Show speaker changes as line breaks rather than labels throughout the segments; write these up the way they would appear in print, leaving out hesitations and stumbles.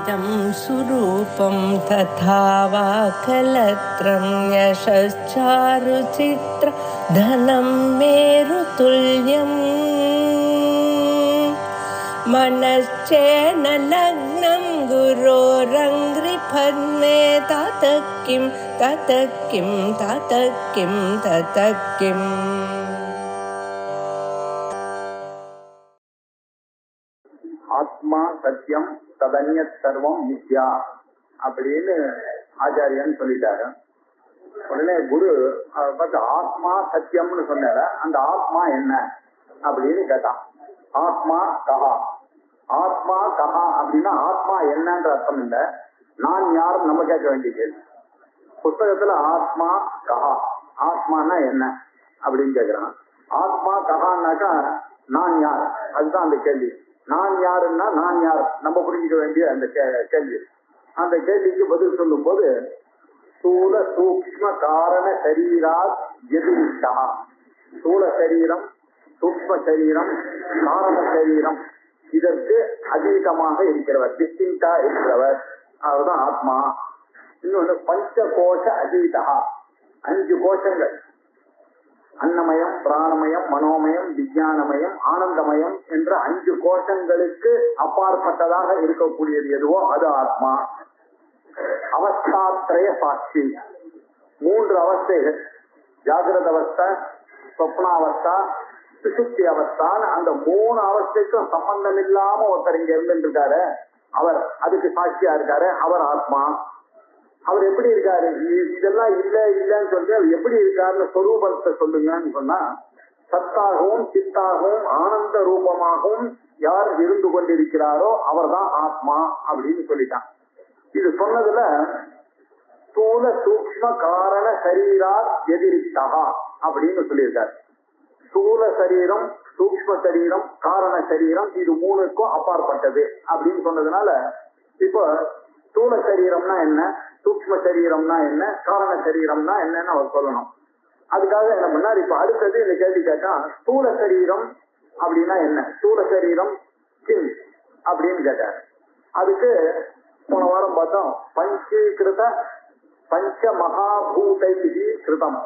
इदं सुरूपं तथा वा कलत्रं यशश्चारुचित्र धनं मेरुतुल्यम् मनश्चेन लग्नं गुरोरङ्घ्रिपद्मे ततः किं ततः किं ततः किं ततः किम्
ஆத்மா சத்தியம் ததன்யத் சர்வம் மித்யா அப்படின்னு ஆச்சாரியன் சொல்லிட்டாரு. உடனே குரு பார்த்து ஆத்மா சத்தியம்னு சொன்னார, அந்த ஆத்மா என்ன அப்படின்னு கேட்டான். ஆத்மா கஹா, ஆத்மா கஹா அப்படின்னா ஆத்மா என்னன்ற அர்த்தம் இல்லை, நான் யாரும் நம்ம கேட்க வேண்டிய கேள்வி. புத்தகத்துல ஆத்மா கஹா, ஆத்மானா என்ன அப்படின்னு கேட்கிறான். ஆத்மா கஹான்னாக்கா நான் யார், அதுதான் அந்த கேள்வி. நான் யாருன்னா நான் யார் நம்ம புரிஞ்சுக்க வேண்டிய அந்த கேள்வி. அந்த கேள்விக்கு பதில் சொல்லும் போது ஸ்தூல சூக்ஷ்ம காரண சரீரா எதிரிஷ்டா, ஸ்தூல சரீரம், சூக்ஷ்ம சரீரம், காரண சரீரம் இதற்கு அதீதமாக இருக்கிறவர், டிஸ்டிங்டா இருக்கிறவர், அதுதான் ஆத்மா. இன்னொன்று பஞ்ச கோஷ அதீதா, 5 கோஷங்கள், அன்னமயம், பிராணமயம், மனோமயம், விஞ்ஞானமயம், ஆனந்தமயம் என்ற 5 கோஷங்களுக்கு அப்பாற்பட்டதாக இருக்கக்கூடியது எதுவோ அது ஆத்மா. அவஸ்தாத்ரய சாட்சி, 3 அவஸ்தைகள், ஜாகிரத அவஸ்தா, சொப்னாவஸ்தா, சுசுப்தி அவஸ்தான், அந்த 3 அவஸ்தைக்கும் சம்பந்தம் இல்லாம ஒருத்தர் இங்க இருந்துருக்காரு, அவர் அதுக்கு சாட்சியா இருக்காரு, அவர் ஆத்மா. அவர் எப்படி இருக்காரு, இதெல்லாம் இல்ல இல்லன்னு சொல்லிட்டு அவர் எப்படி இருக்காருன்னு சொரூபத்தை சொல்லுங்கன்னு சொன்னா, சத்தாகவும் சித்தாகவும் ஆனந்த ரூபமாகவும் யார் இருந்து கொண்டிருக்கிறாரோ அவர் தான் ஆத்மா அப்படின்னு சொல்லிட்டான். இது சொன்னதுல ஸ்தூல சூக்ஷ்ம காரண சரீரா எதிரிஷ்டா அப்படின்னு சொல்லியிருக்காரு. ஸ்தூல சரீரம், சூக்ஷ்ம சரீரம், காரண சரீரம், இது 3க்கும் அப்பாற்பட்டது அப்படின்னு சொன்னதுனால இப்போ ஸ்தூல சரீரம்னா என்ன, சூக்ஷ்ம சரீரம்னா என்ன, காரண சரீரம்னா என்னன்னு அவர் சொல்லணும். அதுக்காக என்ன பண்ணார், இப்ப அடுத்தது இந்த கேள்வி கேட்டா ஸ்தூல சரீரம் அப்படின்னா என்ன, ஸ்தூல சரீரம் கிம் அப்படின்னு கேட்டார். அதுக்கு போன வாரம் பார்த்தோம், பஞ்சீகிருத பஞ்ச மகாபூதைகி கிருதம்,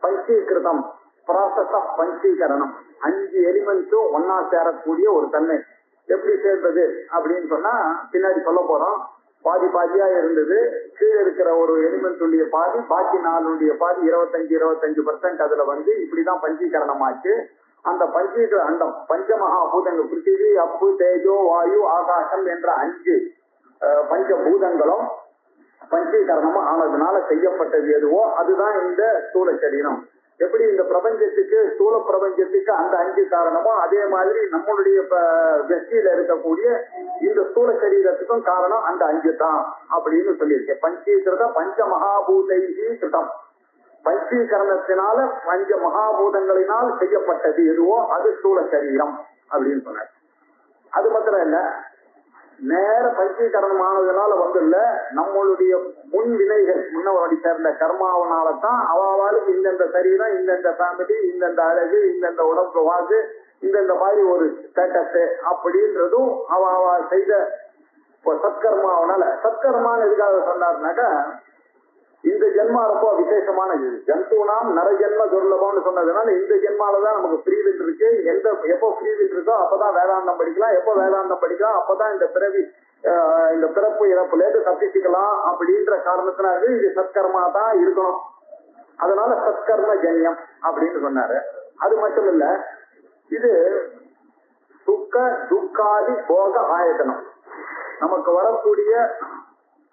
பஞ்சீகிருதம் ப்ராசஸ் ஆஃப் பஞ்சீகரணம், 5 எலிமெண்ட்ஸும் ஒன்னா சேரக்கூடிய ஒரு தன்மை. எப்படி சேர்ந்தது அப்படின்னு சொன்னா பின்னாடி சொல்ல போறோம். பாதி பாதியா இருந்தது, கீழே இருக்கிற ஒரு எலிமெண்ட்டுடைய பாதி, பாக்கி 4 பாதி 25% அதுல வந்து இப்படிதான் பஞ்சீகரணம் ஆச்சு. அந்த அந்த பஞ்சமகாபூதங்கள், பிருத்திவி, அப்பு, தேஜோ, வாயு, ஆகாசம் என்ற 5 பஞ்சபூதங்களும் பஞ்சீகரணமும் ஆனதுனால செய்யப்பட்டது எதுவோ அதுதான் இந்த ஸ்தூல சரீரம். எப்படி இந்த பிரபஞ்சத்துக்கு, ஸ்தூல பிரபஞ்சத்துக்கு அந்த 5 காரணமோ அதே மாதிரி நம்மளுடைய வெற்றியில இருக்கக்கூடிய இந்த ஸ்தூல சரீரத்துக்கும் காரணம் அந்த 5 தான் அப்படின்னு சொல்லியிருக்கேன். பஞ்சீகிருத பஞ்ச மகாபூதைகி கிருதம், பஞ்சீகரணத்தினால 5 மகாபூதங்களினால் செய்யப்பட்டது எதுவோ அது ஸ்தூல சரீரம் அப்படின்னு சொன்னார். அது மாத்திரம் இல்ல, நேர பஞ்சீகரணம் ஆனதுனால வந்துள்ள நம்மளுடைய முன் வினைகள், முன்னவரை சேர்ந்த கர்மாவனால்தான் அவளுக்கு இந்தந்த சரீரம், இந்தந்த ஃபேமிலி, இந்தந்த அழகு, இந்தந்த உடம்பு வாக்கு, இந்தந்த மாதிரி ஒரு ஸ்டேட்டஸ் அப்படின்றதும் அவ செய்த சத்கர்மாவனால. சத்கர்மான்னு எதுக்காக சொன்னார்னாக்கா, இந்த ஜென்மா ரொம்ப விசேஷமானது, ஜந்துனாம் நரஜென்ம துர்லபம்னு சொன்னதுனால இந்த ஜென்மாலதான் நமக்கு ஃப்ரீவில் இருக்கு. எப்போ ஃப்ரீவில் இருக்கோ அப்பதான் வேதாந்தம் படிக்கலாம், எப்போ வேதாந்தம் படிக்கலாம் அப்பதான் இந்த பிறப்பு இறப்புல இருந்து தப்பிச்சுக்கலாம் அப்படின்ற காரணத்தினால இது சத்கர்மா தான் இருக்கணும். அதனால சத்கர்ம ஜன்யம் அப்படின்னு சொன்னாரு. அது மட்டும் இல்ல, இது சுக்க துக்காதி போக ஆயத்தனம், நமக்கு வரக்கூடிய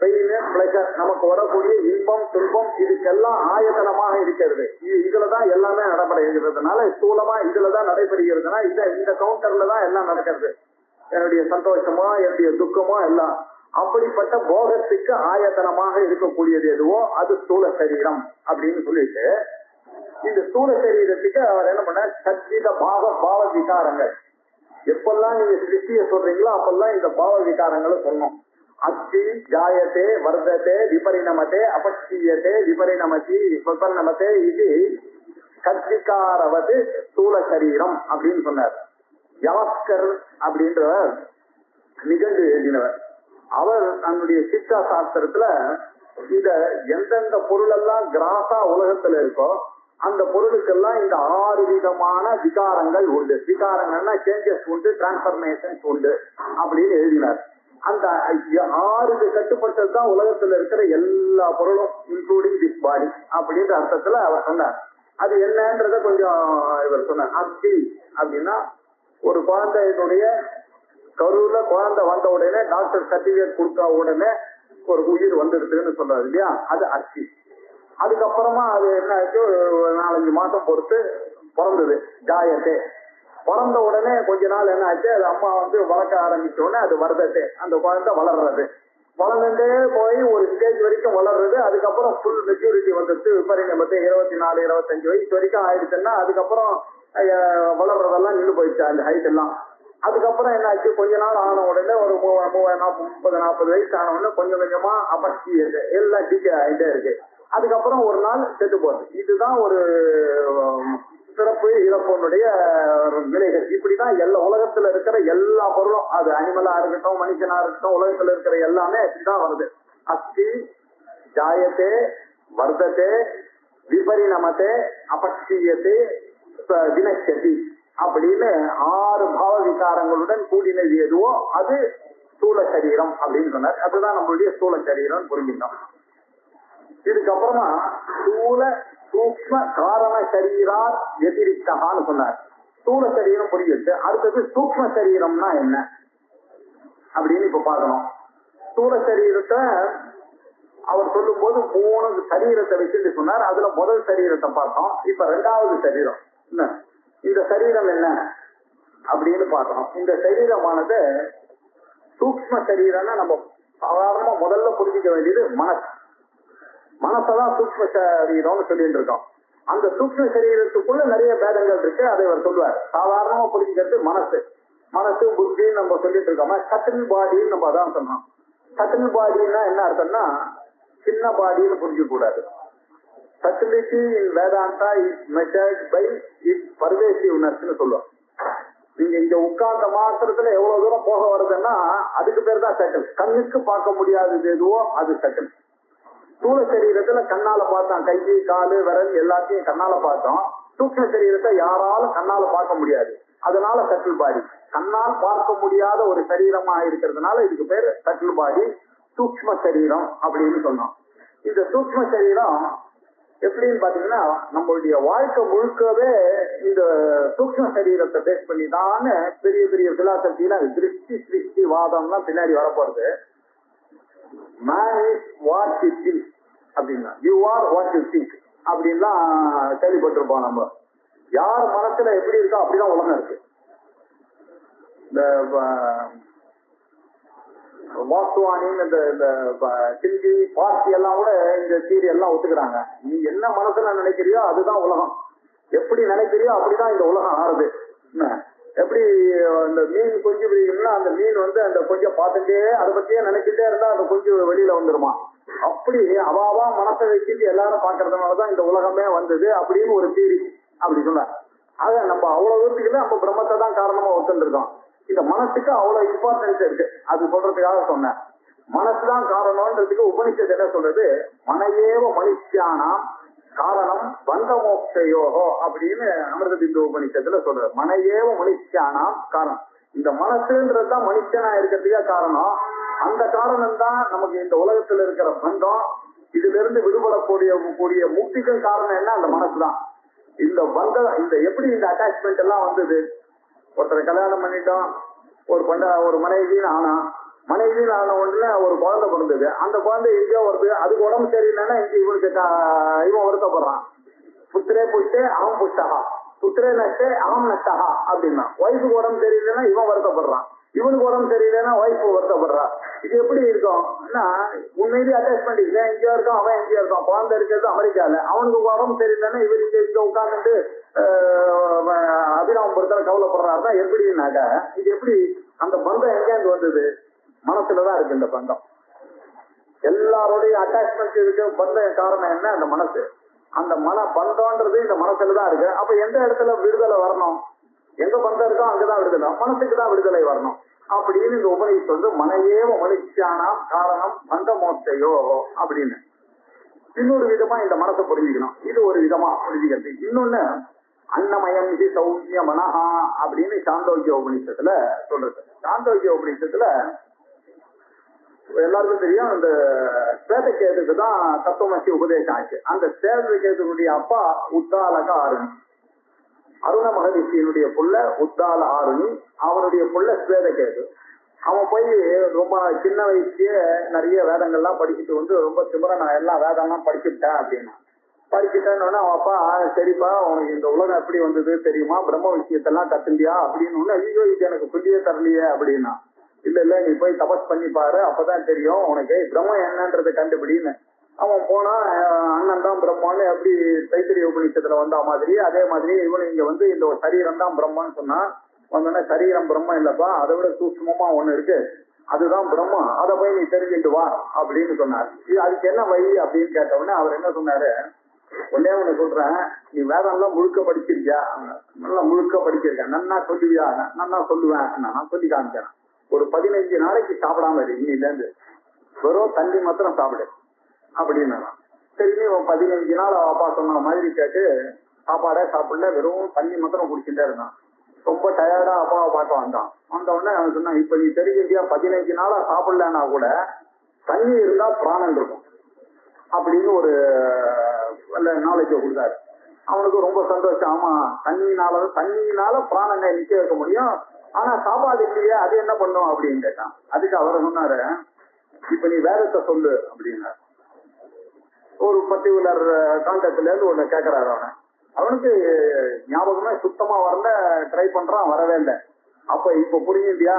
பெயின் பிளஷர், நமக்கு வரக்கூடிய இன்பம் துன்பம், இதுக்கெல்லாம் ஆயத்தனமாக இருக்கிறது. இதுலதான் எல்லாமே நடைபெறுகிறதுனால, ஸ்தூலமா இதுலதான் நடைபெறுகிறதுனா இந்த கவுண்டர்ல தான் எல்லாம் நடக்கிறது. என்னுடைய சந்தோஷமோ என்னுடைய துக்கமோ எல்லாம் அப்படிப்பட்ட போகத்துக்கு ஆயத்தனமாக இருக்கக்கூடியது எதுவோ அது ஸ்தூல சரீரம் அப்படின்னு சொல்லிட்டு, இந்த ஸ்தூல சரீரத்துக்கு அவர் என்ன பண்ண, சச்சித பாவ விகாரங்கள், எப்பெல்லாம் நீங்க சிருஷ்டிய சொல்றீங்களோ அப்பெல்லாம் இந்த பாவ விகாரங்களை சொல்லணும். அஸ்தி ஜாயத்தே வர்தத்தே விபரிணமத்தே அபட்சியத்தே விபரிணமதி விபரிணமத்தே இது சத்விகாரவது ஸ்தூல சரீரம் அப்படின்னு சொன்னார். யாஸ்கர் அப்படின்றவர் நிகழ்ந்து எழுதினவர். அவர் தன்னுடைய சித்தா சாஸ்திரத்துல இந்த எந்தெந்த பொருள் எல்லாம் கிராஸா உலகத்துல இருக்கோ அந்த பொருளுக்கெல்லாம் இந்த 6 விதமான விகாரங்கள் உண்டு. விகாரங்கள்னா சேஞ்சஸ் உண்டு, டிரான்ஸ்பர்மேஷன்ஸ் உண்டு அப்படின்னு எழுதினார். அந்த 6க்கு கட்டுப்பட்டதுதான் உலகத்துல இருக்கிற எல்லா பொருளும், இன்க்ளூடிங் திஸ் பாடி அப்படின்ற அர்த்தத்துல அவர் சொன்னார். அது என்னன்றத கொஞ்சம் இவர் சொன்னார். அஸ்தி அப்படின்னா ஒரு குழந்தையினுடைய கருவுல குழந்தை வந்த உடனே டாக்டர் சர்டிபிகேட் கொடுத்த உடனே ஒரு உயிர் வந்துடுதுன்னு சொல்றாரு இல்லையா, அது அஸ்தி. அதுக்கப்புறமா அது என்ன ஆச்சு, 4-5 மாசம் பொறுத்து பிறந்தது, ஜாயத்தே. பிறந்த உடனே கொஞ்ச நாள் என்ன ஆச்சு, அது அம்மா வந்து வளர்க்க ஆரம்பிச்ச உடனே அது வருதத்தே, அந்த குழந்தை வளர்றது. வளர்ந்துட்டே போய் ஒரு ஸ்டேஜ் வரைக்கும் வளர்றது. அதுக்கப்புறம் ஃபுல் மெச்சூரிட்டி வந்துட்டு விபரிணமத்தை 24-25 வயசு வரைக்கும் ஆயிடுச்சுன்னா அதுக்கப்புறம் வளர்றதெல்லாம் நின்று போயிடுச்சு அந்த ஹைட் எல்லாம். அதுக்கப்புறம் என்ன ஆச்சு, கொஞ்ச நாள் ஆன உடனே ஒரு 30-40 வயசு ஆன உடனே கொஞ்சம் கொஞ்சமா அபர்ச்சி இருக்கு, எல்லாம் டீக்கே ஆகிட்டே இருக்கு. அதுக்கப்புறம் ஒரு நாள் செத்து போகுது. இதுதான் ஒரு சிறப்பு இறப்பனுடைய நிலைகள். இப்படிதான் எல்லா உலகத்துல இருக்கிற எல்லா பொருளும், அது அனிமலா இருக்கட்டும் மனுஷனா இருக்கட்டும், உலகத்துல இருக்கிற எல்லாமே இப்படிதான் வருது. அஸ்தி, ஜாயத்தே, வர்தத்தே, விபரிணமத்தே, அபக்ஷீயத்தே, வினஷ்யதி அப்படின்னு 6 பாவ விகாரங்களுடன் கூடினது எதுவோ அது ஸ்தூல சரீரம் அப்படின்னு சொன்னார். அதுதான் நம்மளுடைய ஸ்தூல சரீரம் புரிஞ்சுக்கணும். இதுக்கப்புறமா ஸ்தூல சூக்ஷ்ம காரண சரீரா வெதிரிக்தான்னு சொன்னார். ஸ்தூல சரீரம் புரியுது. அடுத்தது சூக்ஷ்ம சரீரம்னா என்ன அப்படின்னு இப்ப பார்க்கணும். ஸ்தூல சரீரத்தை அவர் சொல்லும் போது 3 சரீரத்தை வச்சுட்டு சொன்னார். அதுல முதல் சரீரத்தை பார்த்தோம். இப்ப 2வது சரீரம் என்ன, இந்த சரீரம் என்ன அப்படின்னு பார்க்கணும். இந்த சரீரமானது சூக்ஷ்ம சரீரம்னா நம்ம சாதாரணமா முதல்ல புரிஞ்சிக்க வேண்டியது மனசு. மனசதான் சூக்ஷ்ம சரீரம்னு சொல்லிட்டு இருக்கோம். அந்த சூக்ஷ்ம சரீரத்துக்குள்ள நிறைய பேதங்கள் இருக்கு, அதை அவர் சொல்லுவார். சாதாரணமா புரிஞ்சுக்கிறது மனசு. மனசு புத்தின்னு நம்ம சொல்லிட்டு இருக்கோமா, சட்டில் பாடின்னு நம்ம அதான் சொன்னோம். சட்டில் பாடின்னா என்ன அர்த்தம்னா சின்ன பாடின்னு புரிஞ்சுக்க கூடாது. Subtlety in Vedanta is measured by it பர்வேசிவ்னஸ்னு சொல்லுவோம். நீங்க இங்க உட்கார்ந்த மாத்திரத்துல எவ்வளவு தூரம் போக வருதுன்னா அதுக்கு பேர் தான் சட்டில். கண்ணுக்கு பார்க்க முடியாதது எதுவோ அது சட்டில். ஸ்தூல சரீரத்துல கண்ணால பார்த்தோம், கை காலு விரல் எல்லாத்தையும் கண்ணால பார்த்தோம். சூக்ஷ்ம சரீரத்தை யாராலும் கண்ணால பார்க்க முடியாது, அதனால சட்டில் பாடி. கண்ணால் பார்க்க முடியாத ஒரு சரீரமா இருக்கிறதுனால இதுக்கு பேர் சட்டில் பாடி, சூக்ஷ்ம சரீரம் அப்படின்னு சொன்னோம். இந்த சூக்ஷ்ம சரீரம் எப்படின்னு பாத்தீங்கன்னா நம்மளுடைய வாழ்க்கை முழுக்கவே இந்த சூக்ஷ்ம சரீரத்தை பேஸ் பண்ணி தான் பெரிய பெரிய பிலாசபில திருஷ்டி சிருஷ்டி வாதம்லாம் பின்னாடி வரப்போறது. Man is what he thinks அப்படின்னா, you are what you think அப்படின்லாம் கேள்விப்பட்டிருப்போம். நம்ம யார் மனசுல எப்படி இருக்கோ அப்படிதான் உலகம் இருக்கு. இந்த வாஸ்துவானின்னு இந்த ஹிந்தி பார்சி எல்லாம் கூட இந்த தீரி எல்லாம் ஒத்துக்கிறாங்க. நீ என்ன மனசுல நினைக்கிறியோ அதுதான் உலகம், எப்படி நினைக்கிறியோ அப்படிதான் இந்த உலகம் ஆறுது. எப்படி அந்த மீன் கொஞ்சம் பிடிக்கணும்னா அந்த மீன் வந்து அந்த கொஞ்சம் பார்த்துட்டே அதை பத்தியே நினைச்சிட்டே இருந்தா அந்த கொஞ்சம் வெளியில வந்துருமா, அப்படி அவாவா மனசை வச்சுட்டு எல்லாரும் பாக்குறதுனாலதான் இந்த உலகமே வந்தது அப்படின்னு ஒரு தீரி அப்படி சொன்னார். ஆக நம்ம அவ்வளவு தூரத்துக்கு நம்ம பிரம்மத்தை தான் காரணமா ஒத்துட்டு இருக்கோம். இந்த மனசுக்கு அவ்வளவு இம்பார்ட்டன்ஸ் இருக்கு, அது சொல்றதுக்காக சொன்னேன். மனசுதான் காரணம்ன்றதுக்கு உபனிஷத்து என்ன சொல்றது, மனையேவ மனுஷியானாம் காரணம் பந்த மோக்ஷயோகோ அப்படின்னு அமிர்த பிந்து உபனிஷத்துல சொல்றது. மனையேவ மனுஷியானாம் காரணம், இந்த மனசுன்றதுதான் மனுஷனா இருக்கிறதுக்கே காரணம். அந்த காரணம் தான் நமக்கு இந்த உலகத்துல இருக்கிற பந்தம், இதுல இருந்து விடுபடக்கூடிய முக்திக்கும் காரணம் என்ன, அந்த மனசுதான். இந்த பந்தம், இந்த எப்படி இந்த அட்டாச்மெண்ட் எல்லாம் வந்தது, ஒருத்தரை கல்யாணம் பண்ணிட்டோம், ஒரு மனைவின்னு ஆனா, மனைவின்னு ஆன உடனே ஒரு குழந்தை பிறந்தது. அந்த குழந்தை எங்கேயோ வருது, அதுக்கு உடம்பு சரியில்லைன்னா இங்க இவனுக்கு இவன் வருத்தப்படுறான். புத்திரே புஷ்டே அவன் புஷ்டகா, புத்திரே நஷ்டே அவன் நஷ்டகா அப்படின்னா. ஒய்ஃபுக்கு உடம்பு சரியில்லைன்னா இவன் வருத்தப்படுறான், இவனுக்கு உடம்பு சரியில்லைன்னா ஒய்ஃபு வருத்தப்படுறான். இது எப்படி இருக்கும், உண்மையிலே அட்டாச்மெண்ட் இல்லை. எங்கேயோ இருக்கான், அவன் எங்கேயோ இருக்கான். குழந்தை இருக்கிறது அமெரிக்கால, அவனுக்கு உடம்பு சரியில்லைன்னா இவர் இங்க உட்கார்ந்துட்டு அபிராமபுரத்துல கவலைப்படுறாருன்னா எப்படின்னாக்க, இது எப்படி அந்த பந்தம் எங்கேருந்து வந்தது, மனசுலதான் இருக்கு இந்த பந்தம். எல்லாருடைய அட்டாச்மெண்ட் இருக்கு, பந்தம் காரணம் என்ன, அந்த மனசு. அந்த பந்தம்ன்றது இந்த மனசுலதான் இருக்கு. அப்ப எந்த இடத்துல விடுதலை வரணும், எங்க பந்தம் இருக்கோ அங்கதான் விடுதலை, மனசுக்கு தான் விடுதலை வரணும். அப்படின்னு இந்த உபநிஷத்து வந்து மனையேவ மனுஷியானாம் காரணம் பந்த மோட்சையோ அப்படின்னு. இன்னொரு விதமா இந்த மனசை புரிஞ்சுக்கணும். இது ஒரு விதமா புரிஞ்சுக்கிறது. இன்னொன்னு அன்னமயம் இது சௌமிய மனஹா அப்படின்னு சாந்தோக்கிய உபநிஷத்துல சொல்றது. சாந்தோக்கிய உபநிஷத்துல எல்லாருக்கும் தெரியும், அந்த ஸ்வேதகேதுக்கு தான் தத்துவமசி உபதேசம் ஆச்சு. அந்த ஸ்வேதகேதுனுடைய அப்பா உத்தாலக ஆருணி, அருண மகரிஷியினுடைய புள்ள உத்தால ஆருணி, அவனுடைய புள்ள ஸ்வேதகேது. அவன் போய் ரொம்ப சின்ன வயசுலயே நிறைய வேதங்கள்லாம் படிச்சுட்டு வந்து ரொம்ப திமிர நான் எல்லா வேதம்லாம் படிச்சுட்டேன் அப்படின்னா. படிச்சுட்டேன்னு அவன் அப்பா, சரிப்பா உனக்கு இந்த உலகம் எப்படி வந்தது தெரியுமா, பிரம்ம விஷயத்தெல்லாம் கத்துண்டியா அப்படின்னு. ஐயோ இது எனக்கு சொல்லியே தரலையே அப்படின்னா. இல்ல இல்ல நீ போய் தபஸ் பண்ணி பாரு, அப்பதான் தெரியும் உனக்கு பிரம்மம் என்னன்றதை கண்டுபிடின்னு. அவன் போனா அண்ணன் தான் பிரம்மான்னு எப்படி தைத்திரிய உபநிஷத்துல வந்தா மாதிரி, அதே மாதிரி இவனு இங்க வந்து இந்த ஒரு சரீரம் தான் பிரம்மான்னு சொன்னா வந்தோடனே, சரீரம் பிரம்மம் இல்லப்பா, அதை விட சூட்சமமா ஒண்ணு இருக்கு, அதுதான் பிரம்மம், அதை போய் நீ தெரிஞ்சுட்டு வா அப்படின்னு சொன்னார். அதுக்கு என்ன வழி அப்படின்னு கேட்ட உடனே அவர் என்ன சொன்னாரு, ஒன்னே ஒண்ணு சொல்றேன், நீ வேதம் எல்லாம் முழுக்க படிச்சிருக்கியா? நல்லா முழுக்க படிச்சிருக்கேன். நன்னா சொல்லுவியா? நன்னா சொல்லுவேன். நான் சொல்லி காமிக்கிறேன். ஒரு 15 நாளைக்கு சாப்பிடாம இரு, இன்னில இருந்து வெறும் தண்ணி மாத்திரம் சாப்பிடு அப்படின்னு. சரி 15 நாள் அப்பா சொன்ன மாதிரி கேட்டு சாப்பாடே சாப்பிடல, வெறும் தண்ணி மாத்திரம் குடிச்சுட்டே இருந்தான். ரொம்ப டயர்டா அப்பாவை பார்க்க வந்தான். வந்த உடனே அவன் சொன்னான், இப்ப நீ தெரிஞ்சியா 15 நாளா சாப்பிடலன்னா கூட தண்ணி இருந்தா பிராணம் இருக்கும் அப்படின்னு ஒரு நாலேஜ் கொடுத்தாரு. அவனுக்கு ரொம்ப சந்தோஷம். ஆமா, தண்ணியினால பிராணனை நிக்க வைக்க முடியும், ஆனா சாப்பாடு இல்லையே, அது என்ன பண்ணும் அப்படின்னு கேட்டான். அதுக்கு அவர் சொன்னாரு, இப்ப நீ வேதத்தை சொல்லு அப்படின்னாரு. ஒரு பர்டிகுலர் கான்டாக்ட்ல இருந்து ஒண்ணு கேட்கறாரு. அவனுக்கு ஞாபகமே சுத்தமா வரல, ட்ரை பண்றான், வரவே இல்லை. அப்ப இப்ப புரிஞ்சுட்டியா,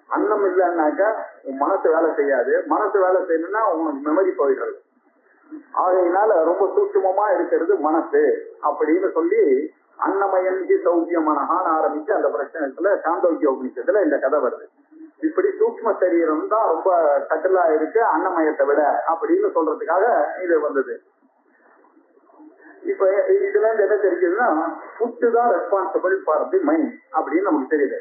அன்னம் இல்லைன்னாக்க உன் மனசு வேலை செய்யாது, மனசு வேலை செய்யணும்னா உனக்கு மெமரி போயிடுறது. ஆகையினால ரொம்ப சூட்சமமா இருக்கிறது மனசு அப்படின்னு சொல்லி அன்னமயஞ்சி சௌக்கியமானஹான்னு ஆரம்பிச்சு அந்த பிரச்சனைத்துல சாந்தோக்கிய உபநிஷத்துல இந்த கதை வருது. இப்படி சூக்ம சரீரம் தான் ரொம்ப கட்டலா இருக்கு அன்னமயத்தை விட அப்படின்னு சொல்றதுக்காக இது வந்தது. இப்ப இதுல இருந்து என்ன தெரிஞ்சதுன்னா, ஃபுட்டு தான் ரெஸ்பான்சிபிள் ஃபார் தி மைண்ட் அப்படின்னு நமக்கு தெரியுது.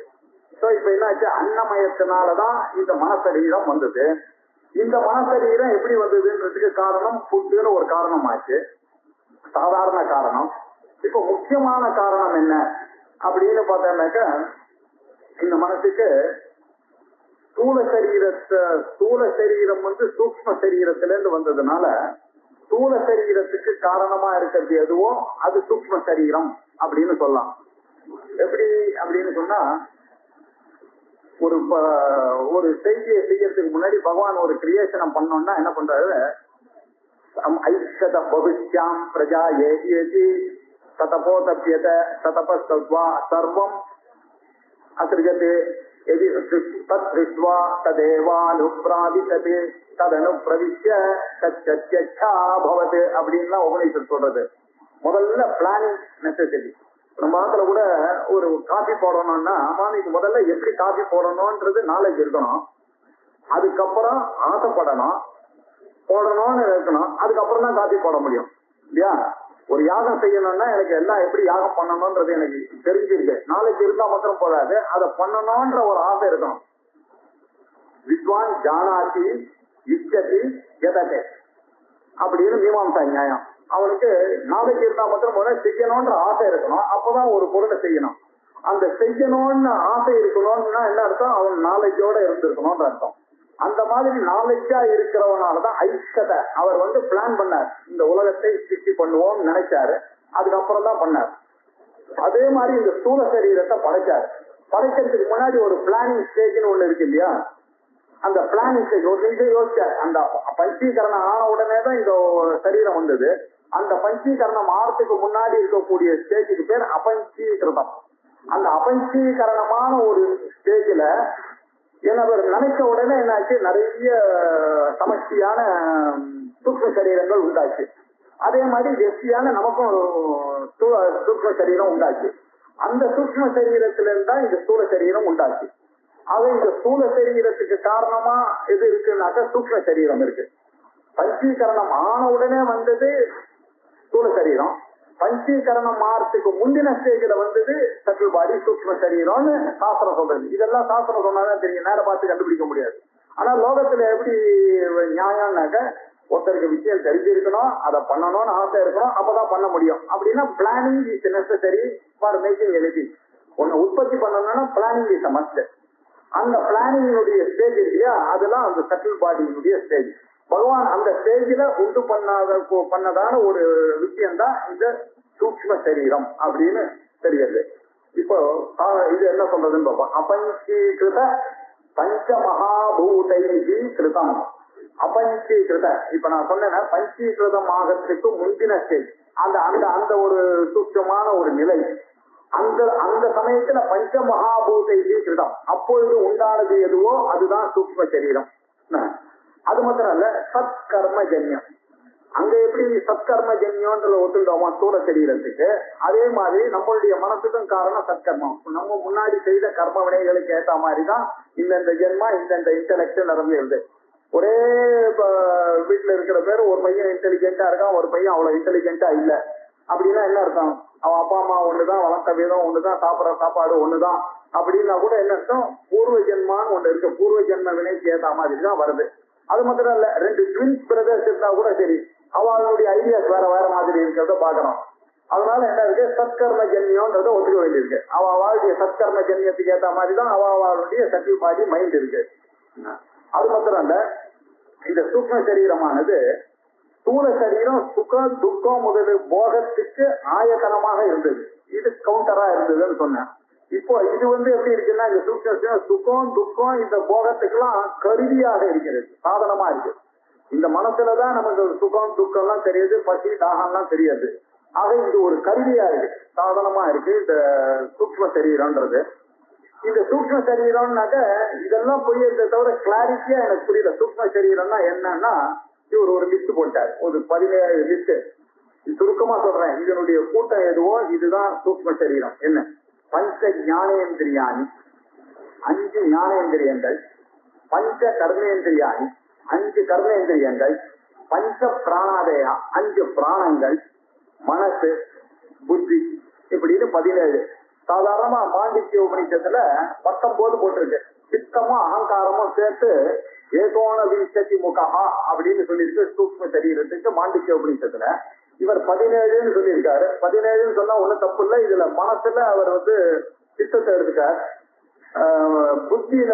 ஸோ இப்ப என்னாச்சு, அன்னமயத்தினாலதான் இந்த மனசரீரம் வந்தது. இந்த மனசரீரம் எப்படி வந்ததுன்றதுக்கு காரணம் ஃபுட்டுன்னு ஒரு காரணம் ஆச்சு, சாதாரண காரணம். இப்ப முக்கியமான காரணம் என்ன அப்படின்னு பார்த்தோம்னாக்க, இந்த மனசுக்கு ஸ்தூல சரீரம் வந்து சூக்ம சரீரத்துல இருந்து வந்ததுனால, ஸ்தூல சரீரத்துக்கு காரணமா இருக்கிறது எதுவோ அது சூக்ம சரீரம் அப்படின்னு சொல்லலாம். எப்படி அப்படின்னு சொன்னா, ஒரு செய்தியை செய்யறதுக்கு முன்னாடி பகவான் ஒரு கிரியேஷனை பண்ணோம்னா என்ன பண்றாரு, ஐஷத பகுஷ்யாம் பிரஜா ஏதி சதபோதப்யத சதபஸ்தத்வா சர்வம் அசிருஜதே எதி தத் திருஷ்வா ததேவானுப்ராவிசதே ததனு பிரவிஷ்ய சத்யச்சா பவத் அப்படின்லாம் உபநிஷத்து சொல்றது. முதல்ல பிளானிங் நெசசிட்டி. நம்ம நாட்டுல கூட ஒரு காஃபி போடணும்னா இது முதல்ல எப்படி காஃபி போடணும்ன்றது நாலேஜ் இருக்கணும், அதுக்கப்புறம் ஆசைப்படணும், போடணும்னு இருக்கணும், அதுக்கப்புறம் தான் காஃபி போட முடியும் இல்லையா? ஒரு யாகம் செய்யணும்னா எனக்கு எல்லாம் எப்படி யாகம் பண்ணணும்ன்றது எனக்கு தெரிஞ்சிருக்கு, நாலேஜ் இருந்தா மாத்திரம் போதாது, அதை பண்ணணும்ன்ற ஒரு ஆசை இருக்கணும். வித்வான் ஜானாதி இச்சதி எதே அப்படின்னு மீமாம்சா நியாயம். அவனுக்கு நாலேஜ் இருந்தா மாத்திரம் போத, செய்யணும்ன்ற ஆசை இருக்கணும், அப்பதான் ஒரு பொருளை செய்யணும். அந்த செய்யணும்னு ஆசை இருக்கணும்னா என்ன அர்த்தம், அவன் நாலேஜோட இருந்திருக்கணும்ன்ற அர்த்தம். அந்த மாதிரி நாலேஜா இருக்கிறவனாலதான் ஐஷத்தை அவர் வந்து பிளான் பண்ணார், இந்த உலகத்தை சிருஷ்டி பண்ணுவோம்னு நினைச்சாரு, அதுக்கப்புறம் தான் பண்ணார். அதே மாதிரி இந்த ஸ்தூல சரீரத்தை படைச்சாரு. படைக்கிறதுக்கு முன்னாடி ஒரு பிளானிங் ஸ்டேஜ்னு ஒண்ணு இருக்கு இல்லையா? அந்த பிளானிங் ஸ்டேஜ் ஒரு நிமிஷம் யோசிச்சார். அந்த பஞ்சீகரணம் ஆன உடனே தான் இந்த சரீரம் வந்தது. அந்த பஞ்சீகரணம் ஆறதுக்கு முன்னாடி இருக்கக்கூடிய ஸ்டேஜுக்கு பேர் அபஞ்சீகிருதம். அந்த அபஞ்சீகரணமான ஒரு ஸ்டேஜ்ல அவர் நினைச்ச உடனே என்னாச்சு, நிறைய சமஷ்டியான சூக்ம சரீரங்கள் உண்டாச்சு. அதே மாதிரி வெற்றியான நமக்கும் சூக்ம சரீரம் உண்டாச்சு. அந்த சூக்ம சரீரத்திலிருந்து தான் இந்த ஸ்தூல சரீரம் உண்டாச்சு. ஆக இந்த ஸ்தூல சரீரத்துக்கு காரணமா எது இருக்குன்னாக்கா சூக்ம சரீரம் இருக்கு. பஞ்சீகரணம் ஆன உடனே வந்தது ஸ்தூல சரீரம். பஞ்சீகரணம் மாறத்துக்கு முந்தின ஸ்டேஜ்ல வந்தது சட்டில் பாடி சூக்ஷ்ம சரீரம்னு சாஸ்திரம் சொல்றது. இதெல்லாம் சாஸ்திரம் சொன்னாதான் தெரியும், நேர பார்த்து கண்டுபிடிக்க முடியாது. ஆனா லோகத்துல எப்படி நியாயம்னாக்க ஒருத்தருக்கு விஷயம் தெரிஞ்சிருக்கணும், அதை பண்ணணும்னு ஆசை இருக்கணும், அப்பதான் பண்ண முடியும். அப்படின்னா planning is necessary for making anything. ஒன்னு உற்பத்தி பண்ணணும்னா பிளானிங் இஸ் மஸ்ட். அந்த பிளானிங்குடைய ஸ்டேஜ் இல்லையா, அதெல்லாம் அந்த சட்டில் பாடியினுடைய ஸ்டேஜ். பகவான் அந்த ஸ்டேஜ்ல உண்டு பண்ணதான ஒரு விஷயம் தான் இந்த சூக்ஷ்ம சரீரம் அப்படின்னு தெரியுது. இப்போ இது என்ன சொல்றதுன்னு பார்ப்போம். அபஞ்சீகிருத பஞ்சமகாபூதைகி கிருதம். அபஞ்சீகிருத, இப்ப நான் சொன்னேன்னா பஞ்சீகிருதம் ஆகத்துக்கு முந்தின ஸ்டேஜ், அந்த அந்த அந்த ஒரு சூக்ஷ்மமான ஒரு நிலை. அந்த அந்த சமயத்துல பஞ்சமகாபூதைகி கிருதம், அப்பொழுது உண்டானது எதுவோ அதுதான் சூக்ஷ்ம சரீரம். அது மாத்திரம் இல்ல, சத்கர்மஜன்யம். அங்க எப்படி சத்கர்மஜன்யம்ன்ற ஒத்துக்கிட்டோமா ஸ்தூல சரீரத்துக்கு, அதே மாதிரி நம்மளுடைய மனசுக்கும் காரணம் சத்கர்மம். நம்ம முன்னாடி செய்த கர்ம வினைகளுக்கு ஏற்ற மாதிரிதான் இந்த ஜென்மா இந்த இன்டெலெக்ட் நிரம்பிடுது. ஒரே வீட்டுல இருக்கிற பேர், ஒரு பையன் இன்டெலிஜென்டா இருக்கான், ஒரு பையன் அவ்வளவு இன்டெலிஜென்டா இல்ல. அப்படின்னா என்ன அர்த்தம்? அவன் அப்பா அம்மா ஒண்ணுதான், வளர்த்த விதம் ஒண்ணுதான், சாப்பிட்ற சாப்பாடு ஒண்ணுதான். அப்படின்னா கூட என்ன அர்த்தம்? பூர்வ ஜென்மான்னு ஒண்ணு இருக்கு, பூர்வ ஜென்ம வினைக்கு ஏற்ற மாதிரி தான் வருது. அது மாத்திரம் இல்ல, ரெண்டு ட்வின்ஸ் பிரதர்ஸ் இருந்தா கூட சரி, அவளுடைய ஐடியாஸ் வேற வேற மாதிரி இருக்கிறத பாக்குறோம். அதனால என்ன இருக்கு, சத்கர்ம ஜன்யம்ன்றத ஒத்துக்க வேண்டியிருக்கு. அவளுடைய சத்கர்ம ஜன்யத்துக்கு ஏற்ற மாதிரி தான் அவளுடைய சட்டில் பாடி மைண்ட் இருக்கு. அது மாத்திரம் இல்ல, இந்த சூக்ம சரீரமானது ஸ்தூல சரீரம் சுகம் துக்கம் முதல் போகத்துக்கு ஆயத்தனமாக இருந்தது, இது கவுண்டரா இருந்ததுன்னு சொன்னேன். இப்போ இது எப்படி இருக்குன்னா, இந்த சூக்ஷ்ம சுகம் துக்கம் இந்த போகத்துக்கெல்லாம் கருவியாக இருக்கிறது, சாதனமா இருக்கு. இந்த மனசுலதான் நமக்கு சுகம் துக்கம் எல்லாம் தெரியுது, பசி தாகம் எல்லாம் தெரியாது. ஆக இது ஒரு கருவியா இருக்கு, சாதனமா இருக்கு இந்த சூக்ஷ்ம சரீரம்ன்றது. இந்த சூக்ஷ்ம சரீரம்னாக்க இதெல்லாம் புரியுறதை தவிர கிளாரிட்டியா எனக்கு புரியல. சூக்ஷ்ம சரீரம்னா என்னன்னா, இவர் ஒரு லிஸ்ட் போட்டார், ஒரு 17 லிஸ்ட். சுருக்கமா சொல்றேன், இதனுடைய கூட்டம் எதுவோ இதுதான் சூக்ஷ்ம சரீரம். என்ன? பஞ்ச ஞானேந்திரியாணி, 5 ஞானேந்திரியங்கள். பஞ்ச கர்மேந்திரியாணி, 5 கர்மேந்திரியங்கள். பஞ்ச பிராணாதயா, 5 பிராணங்கள். மனசு, புத்தி, இப்படின்னு 17. சாதாரணமா மாண்டித்ய உபநிஷத்துல 19 போட்டிருக்கு. சித்தமும் அகங்காரமும் சேர்த்து ஏகோண விம்சதி முகா அப்படின்னு சொல்லியிருக்கு சூக்ஷ்ம சரீரத்துக்கு மாண்டித்ய உபநிஷத்துல. இவர் 17ன்னு சொல்லியிருக்காரு. 17ன்னு சொன்னா ஒண்ணும் தப்பு இல்லை. இதுல மனசுல அவர் சித்தத்தை எடுத்துட்டார், புத்தியில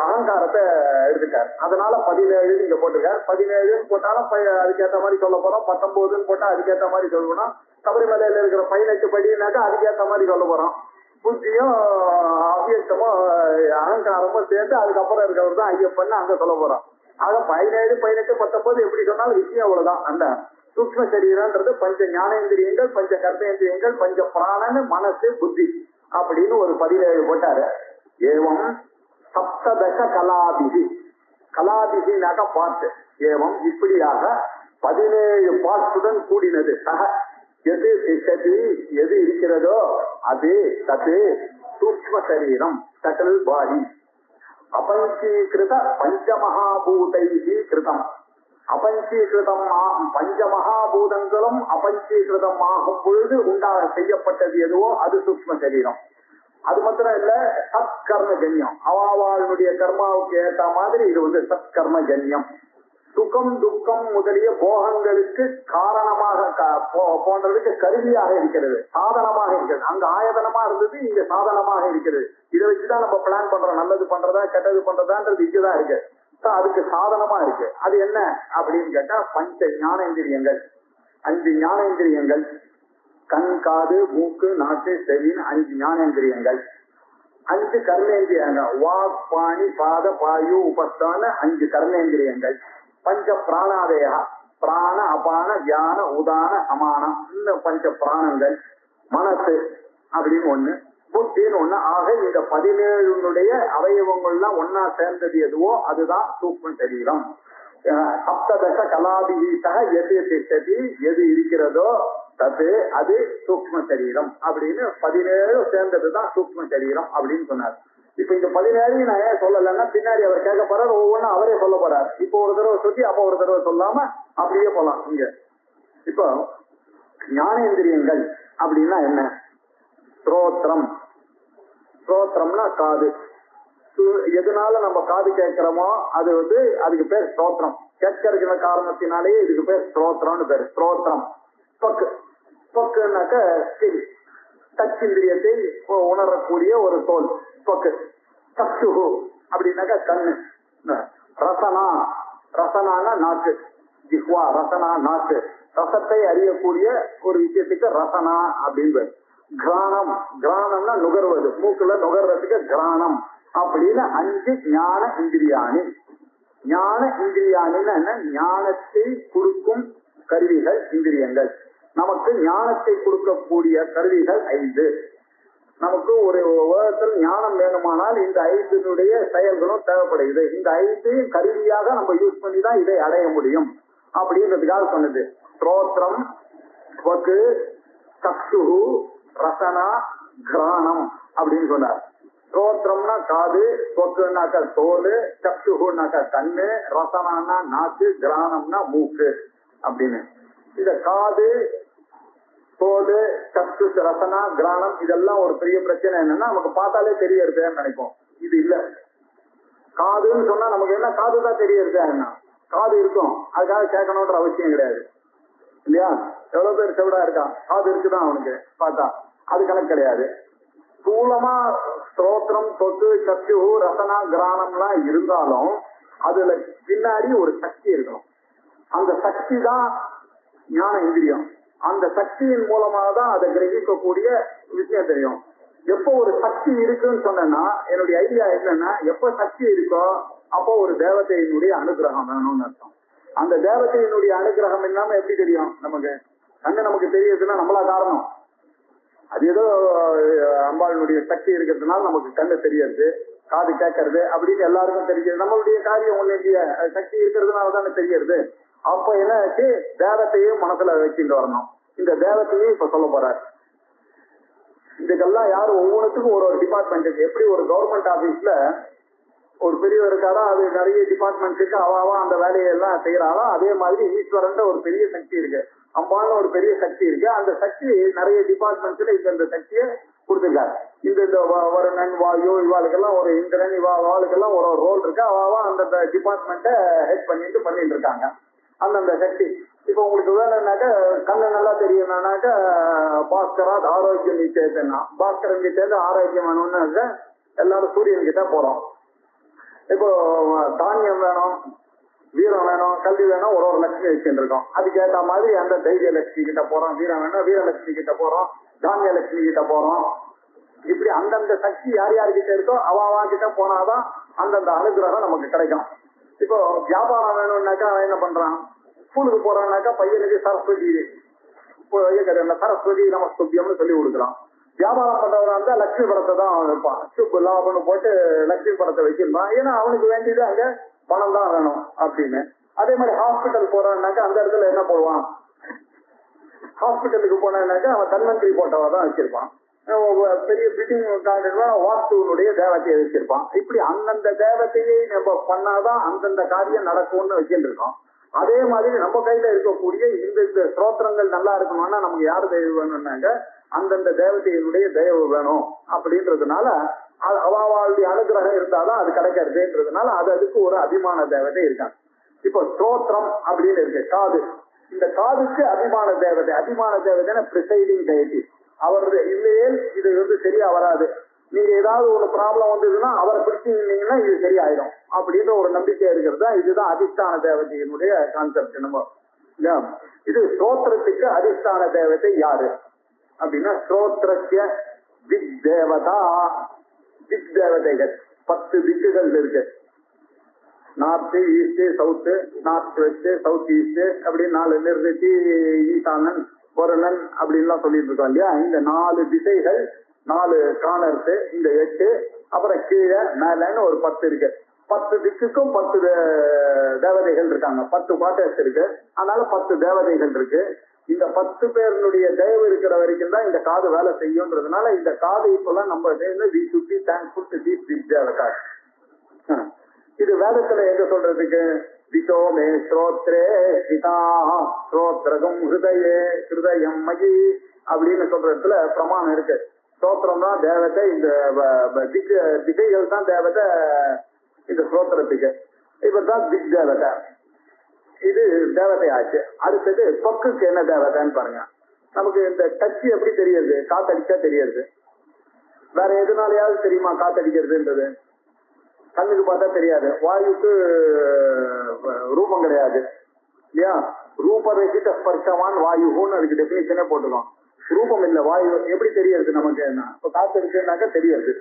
அகங்காரத்தை எடுத்துட்டார். அதனால 17 இங்க போட்டிருக்காரு. 17ன்னு போட்டாலும் அதுக்கேற்ற மாதிரி சொல்ல போறோம், 19ன்னு போட்டா அதுக்கேற்ற மாதிரி சொல்லணும். சபரிமலையில இருக்கிற 18 படினாக்கா அதுக்கேற்ற மாதிரி சொல்ல போறோம். புத்தியும் அவ்வியக்தமும் அகங்காரமும் சேர்ந்து அதுக்கப்புறம் இருக்கிறது தான் ஐயப்பன்னு அங்க சொல்ல போறோம். ஆக 17, 18, 19 எப்படி சொன்னாலும் விஷயம் அவ்வளவுதான். அந்த சூக்ஷ்ம சரீரன்றது பஞ்ச ஞானேந்திரியங்கள், பஞ்ச கர்மேந்திரியங்கள், பஞ்ச பிராணன், மனசு, புத்தி அப்படின்னு ஒரு 17 போட்டாரு. ஏவம் சப்ததச கலாபிகி, கலாபிகினாக்க பாட்டு. ஏவம் இப்படியாக 17 பாட்டுடன் கூடினது. சக எது திசதி, எது இருக்கிறதோ அது தது சூக்ஷ்ம சரீரம், சட்டல் பாடி. அபஞ்சீகிருத பஞ்சமகாபூதைகி கிருதம். அபஞ்சீகிருதம் பஞ்சமகாபூதங்களும் அபஞ்சீகிருதம் ஆகும் பொழுது உண்டாக செய்யப்பட்டது எதுவோ அது சூக்ஷ்ம சரீரம். அது மாத்திரம் இல்ல, சத்கர்மஜன்யம். அவாவாளுடைய கர்மாவுக்கு ஏற்ற மாதிரி இது சத்கர்மஜன்யம். சுகம் துக்கம் முதலிய போகங்களுக்கு காரணமாக போன்றதுக்கு கருவியாக இருக்கிறது, சாதனமாக இருக்கிறது. அங்க ஆயதனமா இருந்தது, இங்க சாதனமாக இருக்கிறது. இதை வச்சுதான் நம்ம பிளான் பண்றோம், நல்லது பண்றதா கெட்டது பண்றதான்றது இங்கதான் இருக்கு. அதுக்கு சாதனமா இருக்கு. அது என்ன அப்படின்னு கேட்டா, பஞ்ச ஞானேந்திரியங்கள், 5 ஞானேந்திரியங்கள். கண், காது, மூக்கு, நாக்கு, செவின்னு 5 ஞானேந்திரியங்கள். 5 கர்மேந்திரியங்கள், வாக், பாணி, பாத, பாயு, உபஸ்தான 5 கர்மேந்திரியங்கள். பஞ்ச பிராணாதயா, பிராண, அபான, வியான, உதான, சமானம், இந்த 5 பிராணங்கள். மனசு அப்படின்னு ஒண்ணு, புத்தின்னு ஒண்ணு. ஆக இந்த 17 அவயவங்கள்லாம் ஒன்னா சேர்ந்தது எதுவோ அதுதான் சூக்ஷ்ம சரீரம். சப்ததச கலாபிகீதக எது திசதி, எது இருக்கிறதோ தது அது சூக்ஷ்ம சரீரம் அப்படின்னு 17 சேர்ந்ததுதான் சூக்ஷ்ம சரீரம் அப்படின்னு சொன்னார். இப்ப இந்த 17 நான் ஏன் சொல்லலைன்னா, பின்னாடி அவர் கேட்க போறாரு, ஒவ்வொன்றும் அவரே சொல்ல போறாரு. இப்போ ஒரு தடவை சொல்லி அப்ப ஒரு தடவை சொல்லாம அப்படியே போலாம். இங்க இப்போ ஞானேந்திரியங்கள் அப்படின்னா என்ன? ஸ்ரோத்ரம். ஸ்ரோத்ரம்னா காது. எதனால நம்ம காது கேட்கிறோமோ அது அதுக்கு பேர் ஸ்ரோத்ரம். கேட்கிற காரணத்தினாலேயே இதுக்கு பேர் ஸ்ரோத்ரம்னு பேர். ஸ்ரோத்ரம். ஸ்பக்கு. ஸ்பக்குனாக்க ஸ்கில், டச் இந்திரியத்தை உணரக்கூடிய ஒரு தோல் ஸ்பக்கு. சக்ஷுகு அப்படின்னாக்கா கண்ணு. ரசனா. ரசனானா நாக்கு. ஜிஹ்வா. ரசனா நாக்கு. ரசத்தை அறியக்கூடிய ஒரு விஷயத்துக்கு ரசனா அப்படின்னு. கிராணம். கிராணம்னா நுகர்வது, மூக்குல நுகர்றதுக்கு கிராணம் அப்படின்னு 5 ஞான இந்திரியாணி. ஞான இந்திரியாணின்னா என்ன? ஞானத்தை கொடுக்கும் கருவிகள் இந்திரியங்கள். நமக்கு ஞானத்தை கொடுக்கக்கூடிய கருவிகள் 5. நமக்கு ஒரு உலகத்தில் ஞானம் வேணுமானால் இந்த 5 செயல்களும் தேவைப்படுகிறது. இந்த 5 கருவியாக நம்ம யூஸ் பண்ணி தான் இதை அடைய முடியும் அப்படின்றதுக்காக சொன்னது. ஸ்ரோத்ரம், ஸ்வக்கு, சக்ஷுகு, ரசனா, கிராணம் அப்படின்னு சொன்னார். ஸ்ரோத்ரம்னா காது, ஸ்வக்குனாக்கா தோல், சக்ஷுகுனாக்கா கண்ணு, ரசனான்னா நாக்கு, கிராணம்னா மூக்கு அப்படின்னு. இந்த காது, தோல், சக்ஷு, ரசனா, கிராணம் இதெல்லாம் ஒரு பெரிய பிரச்சனை. என்னன்னா நமக்கு பார்த்தாலே தெரியறதுன்னு நினைப்போம். இது இல்ல. காதுன்னு சொன்னா நமக்கு என்ன காதுதான் தெரியறது. என்ன காது இருக்கும், அதுக்காக கேட்கணும்ன்ற அவசியம் கிடையாது இல்லையா? எவ்வளவு பேர் செவிடா இருக்கான், காது இருக்குதான் அவனுக்கு பார்த்தா, அது கணக்கு கிடையாது. ஸ்தூலமா ஸ்தோத்திரம், சொத்து, சக்ஷு, ரசனா, கிராணம்லாம் இருந்தாலும் அதுல பின்னாடி ஒரு சக்தி இருக்கணும். அந்த சக்தி தான் ஞான இந்திரியம். அந்த சக்தியின் மூலமாக தான் அதை கிரகிக்கக்கூடிய விஷயம் தெரியும். எப்போ ஒரு சக்தி இருக்குன்னு சொன்னா என்னுடைய ஐடியா என்னன்னா, எப்ப சக்தி இருக்கோ அப்போ ஒரு தேவதையினுடைய அனுகிரகம் வேணும்னு அர்த்தம். அந்த தேவதையினுடைய அனுகிரகம் இல்லாம எப்படி தெரியும் நமக்கு? கண்ணு நமக்கு தெரியுதுன்னா நம்மளா காரணம். அது ஏதோ அம்பாளுடைய சக்தி இருக்கிறதுனால நமக்கு கண்ணு தெரியறது, காது கேட்கறது அப்படின்னு எல்லாருக்கும் தெரியுது. நம்மளுடைய காரியம் ஒண்ணு இல்லையா, சக்தி இருக்கிறதுனால தானே தெரியறது. அப்ப என்ன ஆச்சு? தேவத்தையும் மனசுல வச்சுட்டு வரணும். இந்த தேவத்தையும் இப்ப சொல்ல போறாரு. இதுக்கெல்லாம் யாரும் ஒவ்வொன்றுத்துக்கும் ஒரு டிபார்ட்மெண்ட் இருக்கு. எப்படி ஒரு கவர்மெண்ட் ஆபீஸ்ல ஒரு பெரியவர் இருக்காரோ, அது நிறைய டிபார்ட்மெண்ட் இருக்கு, அவாவா அந்த வேலையெல்லாம் செய்யறாரோ, அதே மாதிரி ஈஸ்வரன் ஒரு பெரிய சக்தி இருக்கு, அம்பான்னு ஒரு பெரிய சக்தி இருக்கு. அந்த சக்தி நிறைய டிபார்ட்மெண்ட்ஸ்ல இந்த சக்தியை கொடுத்துருக்காரு. இந்த வருணன், வாயு, இவாளுக்கெல்லாம் ஒரு இந்திரன், இவாளுக்கெல்லாம் ஒரு ரோல் இருக்கு. அவாவா அந்த டிபார்ட்மெண்ட்டை ஹெட் பண்ணிட்டு இருக்காங்க அந்தந்த சக்தி. இப்ப உங்களுக்கு வேணும்னாக்க கண்ணு நல்லா தெரியும்னாக்க பாஸ்கரா ஆரோக்கியம் நிச்சயத்தைன்னா, பாஸ்கரன் கிட்ட ஆரோக்கியம் வேணும்னு எல்லாரும் சூரியன் கிட்ட போறோம். இப்போ தானியம் வேணும், வீரம் வேணும், கல்வி வேணும், ஒரு லட்சுமி வச்சுருக்கோம். அதுக்கேற்ற மாதிரி அந்த தைரிய லட்சுமி கிட்ட போறோம். வீரம் வேணும், வீரலட்சுமி கிட்ட போறோம், தானிய லட்சுமி கிட்ட போறோம். இப்படி அந்தந்த சக்தி யார் யார்கிட்ட இருக்கோ அவா கிட்ட போனாதான் அந்தந்த அனுகிரகம் நமக்கு கிடைக்கும். இப்போ வியாபாரம் வேணும்னாக்கா அவன் என்ன பண்றான்? ஸ்கூலுக்கு போறான்னாக்கா பையனுக்கு சரஸ்வதி சரஸ்வதி நமஸ்துபியம்னு சொல்லி கொடுக்குறான். வியாபாரம் பண்றவனா இருந்தா லட்சுமி படத்தை தான் அவன் வைப்பான். சுப்பு லாபம்னு போட்டு லட்சுமி படத்தை வச்சிருப்பான். ஏன்னா அவனுக்கு வேண்டியது அங்க பணம் தான் வேணும் அப்படின்னு. அதே மாதிரி ஹாஸ்பிட்டல் போறான்னாக்கா அந்த இடத்துல என்ன போடுவான்? ஹாஸ்பிட்டலுக்கு போனான்னாக்கா அவன் தன்வந்திரி போட்டவா தான் வச்சிருப்பான். பெரிய பில்டிங் வாஸ்துவனுடைய தேவத்தையை வச்சிருப்பான். இப்படி அந்தந்த தேவத்தையை நம்ம பண்ணாதான் அந்தந்த காரியம் நடக்கும்னு வச்சுட்டு இருக்கோம். அதே மாதிரி நம்ம கையில இருக்கக்கூடிய இந்த ஸ்தோத்திரங்கள் நல்லா இருக்கணும்னா நமக்கு யாரு தயவு வேணும்னாங்க அந்தந்த தேவதையினுடைய தயவு வேணும் அப்படின்றதுனால அவாவாளுடைய அனுகிரகம் இருந்தாதான் அது கிடைக்கிறதுன்றதுனால அதுக்கு ஒரு அபிமான தேவதை இருக்காங்க. இப்போ ஸ்தோத்திரம் அப்படின்னு இருக்கு காது. இந்த காதுக்கு அபிமான தேவதை. அபிமான தேவதைன்னா பிரிசைடிங் டயட்டி. அவர் இல்லையே இது சரியா வராது, நீங்க ஏதாவது ஒரு ப்ராப்ளம் வந்ததுன்னா அவரை பிடிச்சிங்கன்னா இது சரியாயிடும் அப்படின்ற ஒரு நம்பிக்கை இருக்கிறது. இதுதான் அதிஷ்டான தேவதையினுடைய கான்செப்ட். நம்ம இது ஸ்தோத்திரத்துக்கு அதிஷ்டான தேவதை யாரு அப்படின்னா ஸ்தோத்திரத்திய திக் தேவதா. திக் தேவதைகள் 10 திக்குகள் இருக்கு. North, east, south, north west, south east அப்படின்னு 4 நிறுத்தி ஈசானன், வருணன் அப்படின்லாம் சொல்லிட்டு இருக்கோம் இல்லையா? இந்த 4 திசைகள், 4 கார்னர்ஸ், இந்த 8, அப்புறம் கீழே மேலன்னு ஒரு 10 இருக்கு. 10 திக்குக்கும் 10 தேவதைகள் இருக்காங்க. 10 குவார்டர்ஸ் இருக்கு. அதனால 10 தேவதைகள் இருக்கு. இந்த 10 பேருடைய தயவு இருக்கிற வரைக்கும் தான் இந்த காது வேலை செய்யும்ன்றதுனால இந்த காது இப்பெல்லாம் நம்ம தேங்க்ஃபுல் டு தீஸ் பிக் தேவதா. இது வேதத்துல எங்க சொல்றதுக்கு? திசோ மே ஸ்ரோத்ரே சிதா ஸ்ரோத்ரகம் ஹிருதயே ஹிருதயம் மயி அப்படின்னு சொல்ற இடத்துல பிரமாணம் இருக்கு. ஸ்தோத்திரம் தான் தேவதை, இந்த திசைகள் தான் தேவதை இந்த ஸ்தோத்திரத்துக்கு. இப்பதான் திக் தேவதை, இது தேவதை ஆச்சு. அடுத்தது தொக்குக்கு என்ன தேவதைன்னு பாருங்க. நமக்கு இந்த டச்சு எப்படி தெரியுது? காத்தடிச்சா தெரியுது. வேற எதுனாலயாவது தெரியுமா காத்தடிக்கிறதுன்றது? கண்ணுக்கு பார்த்தா தெரியாது. வாயுக்கு ரூபம் கிடையாது இல்லையா? ரூபரகித ஸ்பர்ஷவான் வாயுன்னு அதுக்கு டெபினிஷனே போட்டுக்கோம். ரூபம் இல்லை, வாயு எப்படி தெரியுது நமக்கு? என்ன இப்ப காத்தடிச்சுனாக்கா தெரியுது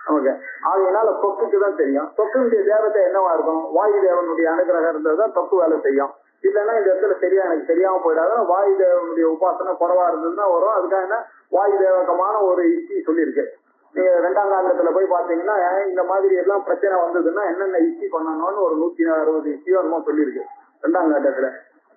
நமக்கு. அதனால தொக்குக்கு தான் தெரியும். தொக்குடைய தேவத்தை என்னவா இருக்கும்? வாயு தேவனுடைய அனுகிரகம் இருந்ததுதான் தொக்கு வேலை செய்யும். இல்லைன்னா இந்த இடத்துல சரியா எனக்கு தெரியாம போயிடாத. வாயு தேவனுடைய உபாசனை குறைவா இருந்ததுன்னா வரும். அதுக்காக என்ன வாயு தேவகமான ஒரு யுக்தி சொல்லியிருக்கு. நீங்க 2ஆம் காண்டத்துல போய் பாத்தீங்கன்னா இந்த மாதிரி எல்லாம் பிரச்சனை வந்ததுன்னா என்னென்ன யுக்தி பண்ணணும்னு ஒரு 160 யுக்தியோ என்னமோ சொல்லியிருக்கு 2ஆம் காண்டத்துல.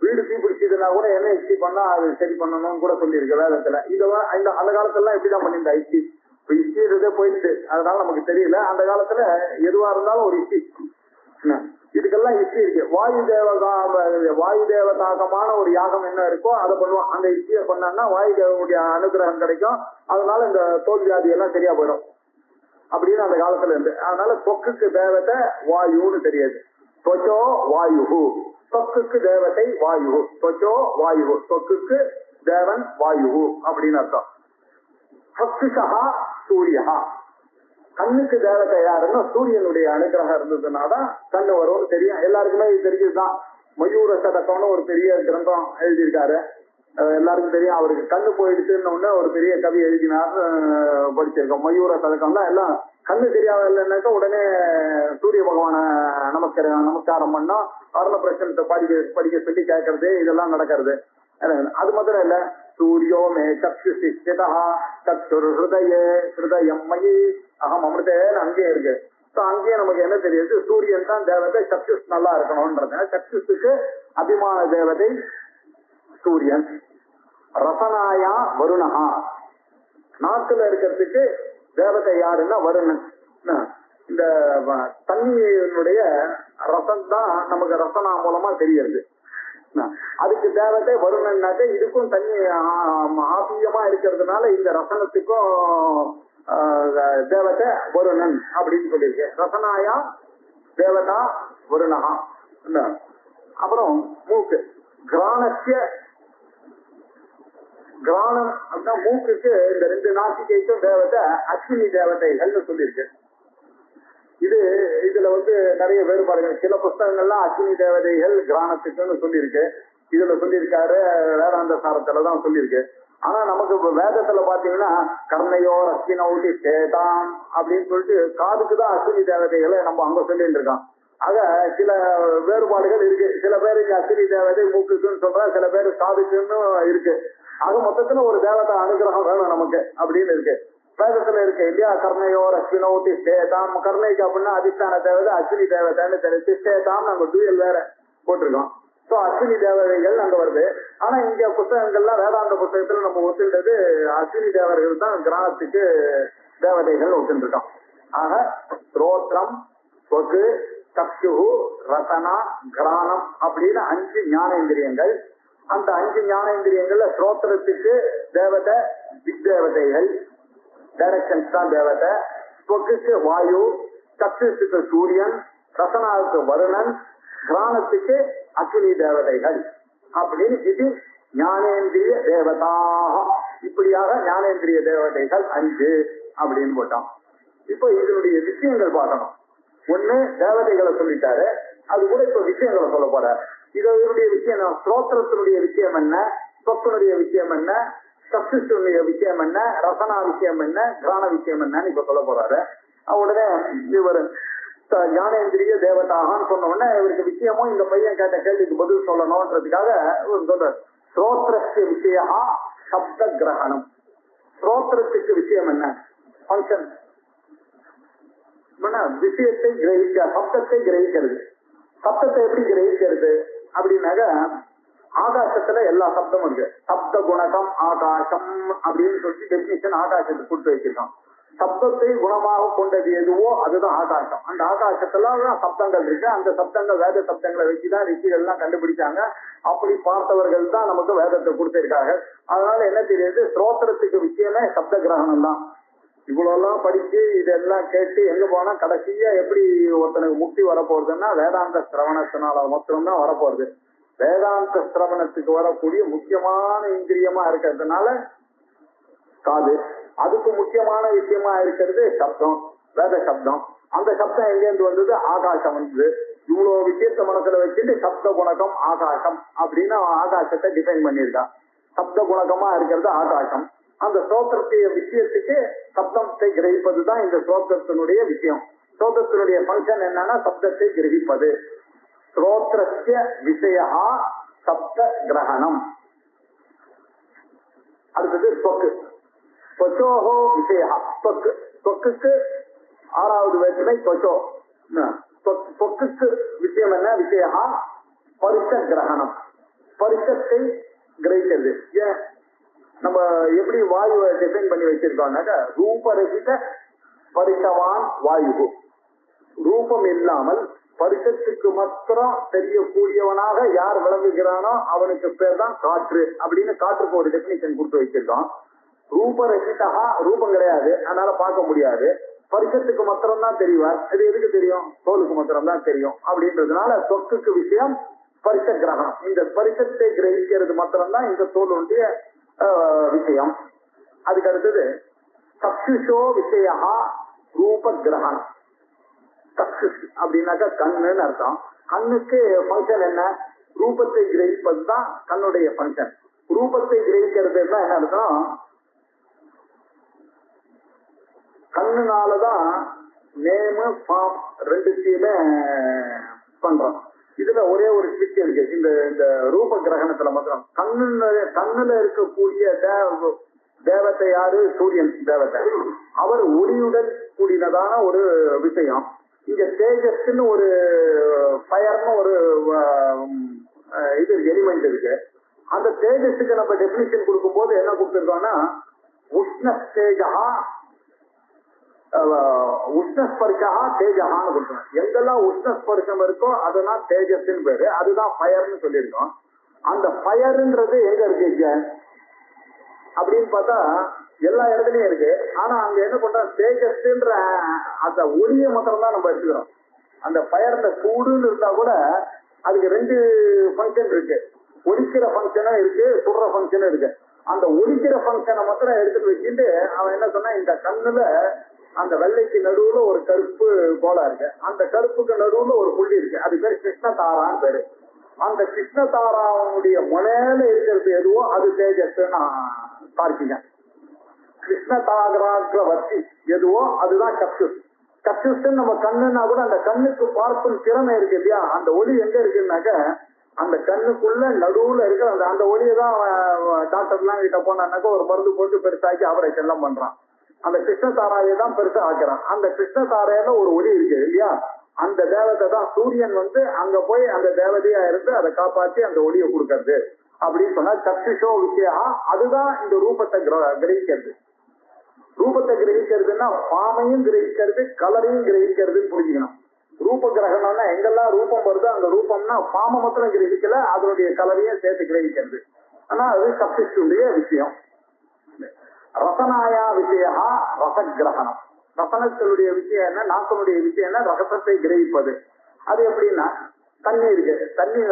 வீடு தீ பிடிச்சதுன்னா கூட என்ன யுக்தி பண்ணா அது சரி பண்ணணும்னு கூட சொல்லியிருக்கு வேதத்துல. இதெல்லாம் அந்த காலத்துல எப்படிதான் பண்ணியிருந்தா யுக்தி? இப்ப யுக்தின்றதே போயிடுச்சு, அதனால நமக்கு தெரியல. அந்த காலத்துல எதுவா இருந்தாலும் ஒரு யுக்தி, இதுக்கெல்லாம் யுக்தி இருக்கு. வாயு தேவதாகமான ஒரு யாகம் என்ன இருக்கோ அதை பண்ணுவோம். அந்த யுக்தியை பண்ணா வாயு தேவனுடைய அனுகிரகம் கிடைக்கும். அதனால இந்த தோல் வியாதி எல்லாம் சரியா போயிடும் அப்படின்னு அந்த காலத்துல இருந்து. அதனால தொக்குக்கு தேவத்தை வாயுன்னு தெரியாது. தொச்சோ வாயு, தொக்குக்கு தேவத்தை வாயு. தொச்சோ வாயு, தொக்குக்கு தேவன் வாயு அப்படின்னு அர்த்தம். சக்ஷுஷா சூரியா, கண்ணுக்கு தேவதை யாருன்னா சூரியனுடைய அனுகிரகம் இருந்ததுனாதான் கண்ணு வரும்னு தெரியும். எல்லாருக்குமே இது தெரிஞ்சதுதான். மயூர சதகம்னு ஒரு பெரிய கிரந்தம் எழுதியிருக்காரு, எல்லாருக்கும் தெரியும். அவருக்கு கண்ணு போயிடுச்சுன்னு ஒரு பெரிய கவி எழுதினார், படிச்சிருக்கோம். மயூர சதகம்லாம் எல்லாம் கண்ணு தெரியாத இல்லைன்னாக்கா உடனே சூரிய பகவான நமஸ்காரம் பண்ணா அருண பிரச்சனத்தை படிக்க சொல்லி கேட்கறது, இதெல்லாம் நடக்கிறது. அது மாத்திரம் இல்ல, சூரியோ மே சக்ஷு சிஷ்டா சக்ஷுர் ஹிருதயே ஹிருதயம் மயி அகம் அமிர்தேன்னு அங்கேயே இருக்கு. அங்கேயே நமக்கு என்ன தெரியுது? சூரியன் தான் தேவதை, சக்ஷுஸ் நல்லா இருக்கணும்ன்றது. சக்ஷுஸுக்கு அபிமான தேவதை சூரியன். ரசனாயா வருணஹா, நாக்குல இருக்கிறதுக்கு தேவதை யாருன்னா வருணன். இந்த தண்ணியினுடைய ரசம் தான் நமக்கு ரசனா மூலமா தெரியுது. அதுக்கு தேவதை வருணன்னாக்க இதுக்கும் தண்ணி ஆபியமா இருக்கிறதுனால இந்த ரசனத்துக்கும் தேவதை வருணன் அப்படின்னு சொல்லியிருக்கேன். ரசனாயா தேவதா வருணஹா. அப்புறம் மூக்கு, கிராணத்திய கிராணம் அப்படின்னா மூக்குக்கு இந்த 2 நாசிகைக்கும் தேவதை அஸ்வினி தேவதைகள்னு சொல்லியிருக்கு. இதுல நிறைய வேறுபாடுகள். சில புஸ்தகங்கள்லாம் அக்னி தேவதைகள் கிராணத்துக்குன்னு சொல்லியிருக்கு. இதுல சொல்லியிருக்காரு வேதாந்த சாரத்துலதான் சொல்லியிருக்கு. ஆனா நமக்கு வேதத்துல பாத்தீங்கன்னா கர்ணையோ அஸ்வினௌதி சேதாம் அப்படின்னு சொல்லிட்டு காதுக்குதான் அஸ்வினி தேவதைகளை நம்ம அங்க சொல்லிட்டு இருக்கோம். ஆக சில வேறுபாடுகள் இருக்கு. சில பேர் இங்க அஸ்வினி தேவதை மூக்குக்குன்னு சொல்றா, சில பேர் காதுக்குன்னு இருக்கு. ஆக மொத்தத்துல ஒரு தேவதை அனுகிரகம் வேணும் நமக்கு அப்படின்னு இருக்கு. வேதத்துல இருக்கு இல்லையா? கர்ணையோ அஸ்வினௌதி சேதாம். கர்ணைக்கு அப்படின்னா அதிஷ்டான தேவதை, அஸ்வினி தேவதைன்னு தெரிஞ்சு சேதாம் நாங்க டூயல் வேற போட்டிருக்கோம். சோ அஸ்வினி தேவதைகள் அங்க வருது. ஆனா இங்க புத்தகங்கள்லாம் வேதாந்த புத்தகத்துல நம்ம ஒத்துன்றது அஸ்வினி தேவர்கள் தான் கிராமத்துக்கு தேவதைகள் ஒத்துருக்கோம். ஆக ஸ்ரோத்ரம், ஸ்வகு, சக்ஷு, ரசனா, கிராணம் அப்படின்னு 5 ஞானேந்திரியங்கள். அந்த 5 ஞானேந்திரியங்கள்ல ஸ்ரோத்திரத்துக்கு தேவதை திக் தேவதைகள், டைரக்ஷன்ஸ் தான் தேவதை. ஸ்வக்குக்கு வாயு, சக்ஷுக்கு சூரியன், ரசனாவுக்கு வருணன், கிராணத்துக்கு அக்னி தேவதைகள் அப்படின்னு இது ஞானேந்திரிய தேவதாக. இப்படியாக ஞானேந்திரிய தேவதைகள் 5 அப்படின்னு போட்டோம். இப்போ இதனுடைய விஷயங்கள் பார்க்கணும். ஒண்ணு தேவதைகளை சொல்லிட்டாரு, அது கூட இப்ப விஷயங்களை சொல்ல போற. இதனுடைய விஷயம் ஸ்ரோத்திரத்தினுடைய விஷயம் என்ன, சொத்தினுடைய விஷயம் என்ன, சக்ஷுடைய விஷயம் என்ன, ரசனா விஷயம் என்ன, கிராண விஷயம் என்னன்னு இப்ப சொல்ல போறாரு. உடனே இவர் ஞானேந்திரிய தேவதாகான்னு சொன்ன உடனே இவருக்கு விஷயமும் இந்த பையன் கேட்ட கேள்விக்கு பதில் சொல்லணும்ன்றதுக்காக இவர் சொல்றார். ஸ்ரோத்திரஸ்ய விஷயா சப்த கிரகணம். ஸ்ரோத்திரத்துக்கு விஷயம் என்ன? ஃபங்க்ஷன், விஷயத்தை கிரகிக்க, சப்தத்தை கிரகிக்கிறது. சப்தத்தை எப்படி கிரகிக்கிறது அப்படின்னாக்க ஆகாசத்துல எல்லா சப்தமும் இருக்கு. சப்த குணகம் ஆகாசம் அப்படின்னு சொல்லி டெபினிஷன் ஆகாசத்துக்கு கொடுத்து வச்சிருக்கோம். சப்தத்தை குணமாக கொண்டது எதுவோ அதுதான் ஆகாசம். அந்த ஆகாசத்துல தான் சப்தங்கள் இருக்கு. அந்த சப்தங்கள் வேத சப்தங்களை வச்சுதான் ரிஷிகள் எல்லாம் கண்டுபிடிச்சாங்க. அப்படி பார்த்தவர்கள் தான் நமக்கு வேதத்தை கொடுத்திருக்காங்க. அதனால என்ன தெரியுது, ஸ்ரோத்திரத்துக்கு விஷயமே சப்த கிரகணம் தான். இவ்வளவு எல்லாம் படிச்சு இதெல்லாம் கேட்டு எங்க போனா கடைசியா எப்படி ஒருத்தனுக்கு முக்தி வரப்போறதுன்னா வேதாந்த சிரவணத்தினால மாத்திரம்தான் வரப்போறது. வேதாந்த சிரவணத்துக்கு வரக்கூடிய முக்கியமான இந்திரியமா இருக்கிறதுனால காது, அதுக்கு முக்கியமான விஷயமா இருக்கிறது சப்தம், வேத சப்தம். அந்த சப்தம் எங்கேருந்து வந்தது, ஆகாசம் வந்தது. இவ்வளவு விஷயத்த மனசுல வச்சுட்டு சப்த குணகம் ஆகாசம் அப்படின்னு ஆகாசத்தை டிஃபைன் பண்ணியிருக்கான். சப்த குணகமா இருக்கிறது ஆகாசம். அந்த ஸ்தோத்திரத்தைய விஷயத்துக்கு சப்தத்தை கிரகிப்பதுதான் இந்த ஸ்தோத்திரத்தினுடைய விஷயம். ஸ்தோத்திரத்தினுடைய பங்கன் என்னன்னா சப்தத்தை கிரகிப்பது. ஸ்ரோத்ரஸ்ய விஷயா சப்த கிரகணம். அடுத்தது ஸ்வக்கு. ஸ்வச்சோஹோ விஷயா ஸ்வக்கு. ஸ்வக்குக்கு 6வது வேற்றுமை ஸ்வச்சோ. ஸ்வக்குக்கு விஷயம் என்ன, விஷயா பரிச கிரகணம். பரிசத்தை கிரகிக்கிறது. ஏன் நம்ம எப்படி வாயுவை டிஃபைன் பண்ணி வச்சிருக்கோம்னாக்க ரூபரகித பரிசவான் வாயு. ரூபம் இல்லாமல் பரிசத்துக்கு மாத்திரம் தெரியக்கூடியவனாக யார் விளங்குகிறானோ அவனுக்கு பேர் தான் காற்று அப்படின்னு காற்றுக்கு ஒரு டெபினிஷன் கொடுத்து வச்சிருக்கோம். ரூபரகிதா, ரூபம் கிடையாது, அதனால பார்க்க முடியாது. பரிசத்துக்கு மாத்திரம் தான் தெரிவார். இது எதுக்கு தெரியும், தோலுக்கு மாத்திரம் தான் தெரியும் அப்படின்றதுனால சொக்குக்கு விஷயம் பரிச கிரகணம். இந்த பரிசத்தை கிரகிக்கிறது மாத்திரம்தான் இந்த தோலுடைய விஷயம். அதுக்கு அடுத்தது சக்ஷுஷோ விஷயா ரூப கிரகணம். சக்ஷுஷ் அப்படின்னாக்கா கண்ணுன்னு அர்த்தம். கண்ணுக்கு பங்கன் என்ன, ரூபத்தை கிரகிப்பது தான் கண்ணுடைய பங்கன். ரூபத்தை கிரகிக்கிறது என்ன அர்த்தம், கண்ணுனாலதான் நேமு ஃபார்ம் ரெண்டுத்தையுமே பண்றோம். இதுல ஒரே ஒரு ஸ்விட்ச் இருக்கு இந்த ரூப கிரகணத்துல மாத்திரம். கண்ணுல இருக்கக்கூடிய தேவத்தை யாரு, சூரியன் தேவத்தை. அவர் ஒளியுடன் கூடினதான ஒரு விஷயம். இங்க தேஜஸ்ன்னு ஒரு ஃபயர்னு ஒரு இது எலிமெண்ட் இருக்கு. அந்த தேஜஸுக்கு நம்ம டெபினிஷன் கொடுக்கும் போது என்ன கொடுத்திருக்கோம்னா உஷ்ணஸ்தேஜா உஷ்ணஸ்பர்ஷா தேஜகான்னு கொடுக்கணும். எங்கெல்லாம் உஷ்ணஸ்பர்ஷம் இருக்கோ அதெல்லாம் தேஜஸ்ன்னு பேரு. அதுதான் ஃபயர்னு சொல்லியிருக்கோம். அந்த ஃபயர்ன்றது எங்க இருக்கு அப்படின்னு பார்த்தா எல்லா இடத்துலயும் இருக்கு. ஆனா அங்க என்ன பண்றோம், தேஜஸ்ன்ற அந்த ஒளியை மாத்திரம் தான் நம்ம எடுத்துக்கிறோம். அந்த ஃபயர்ல சூடுன்னு இருந்தா கூட அதுக்கு 2 ஃபங்க்ஷன் இருக்கு. ஒலிக்கிற ஃபங்க்ஷனும் இருக்கு, சுடுற ஃபங்க்ஷனும் இருக்கு. அந்த ஒலிக்கிற ஃபங்க்ஷனை மாத்திரம் எடுத்துட்டு வச்சுட்டு அவன் என்ன சொன்னா, இந்த கண்ணுல அந்த வெள்ளைக்கு நடுவுல ஒரு கருப்பு கோலா இருக்கு, அந்த கருப்புக்கு நடுவுல ஒரு புள்ளி இருக்கு, அது பேர் கிருஷ்ணதாரான்னு பேரு. அந்த கிருஷ்ணதாராவுடைய முனையில இருக்கிறது எதுவோ அது தேஜஸ் பார்க்கிங்க. கிருஷ்ணதாராக வர்த்தி எதுவோ அதுதான் சக்ஷுஷ். சக்ஷுஷ் நம்ம கண்ணுன்னா கூட அந்த கண்ணுக்கு பார்க்கும் திறமை இருக்கு இல்லையா, அந்த ஒளி எங்க இருக்குன்னாக்க அந்த கண்ணுக்குள்ள நடுவுல இருக்கிற அந்த ஒளியை தான் டாக்டர்லாம் கிட்ட போனான்னாக்க ஒரு மருந்து போட்டு பெருசாக்கி ஆபரேஷன் எல்லாம் பண்றான். அந்த கிருஷ்ணதாராயை தான் பெருசா ஆக்குறான். அந்த கிருஷ்ணதாரையில ஒரு ஒளி இருக்கு இல்லையா, அந்த தேவதை தான் சூரியன் அங்க போய் அந்த தேவதையா இருந்து அதை காப்பாற்றி அந்த ஒளியை கொடுக்கறது அப்படின்னு சொன்னா சக்ஷுஷோ விஷயா. அதுதான் இந்த ரூபத்தை கிரகிக்கிறது. ரூபத்தை கிரகிக்கிறதுன்னா பாமையும் கிரகிக்கிறது, கலரையும் கிரகிக்கிறதுன்னு புரிஞ்சுக்கணும். ரூப கிரகணம்னா எங்கெல்லாம் ரூபம் வருதோ அந்த ரூபம்னா பாம மாத்திரம் கிரகிக்கல, அதனுடைய கலரையும் சேர்த்து கிரகிக்கிறது. ஆனா அது சக்ஷுஷுடைய விஷயம். ரசனாயா விஷயா ரசகிரகணம். ரசனத்தினுடைய விஷயம் என்ன, நாசனுடைய விஷயம் என்ன, ரகசத்தை கிரகிப்பது. அது எப்படின்னா தண்ணி இருக்கு, தண்ணி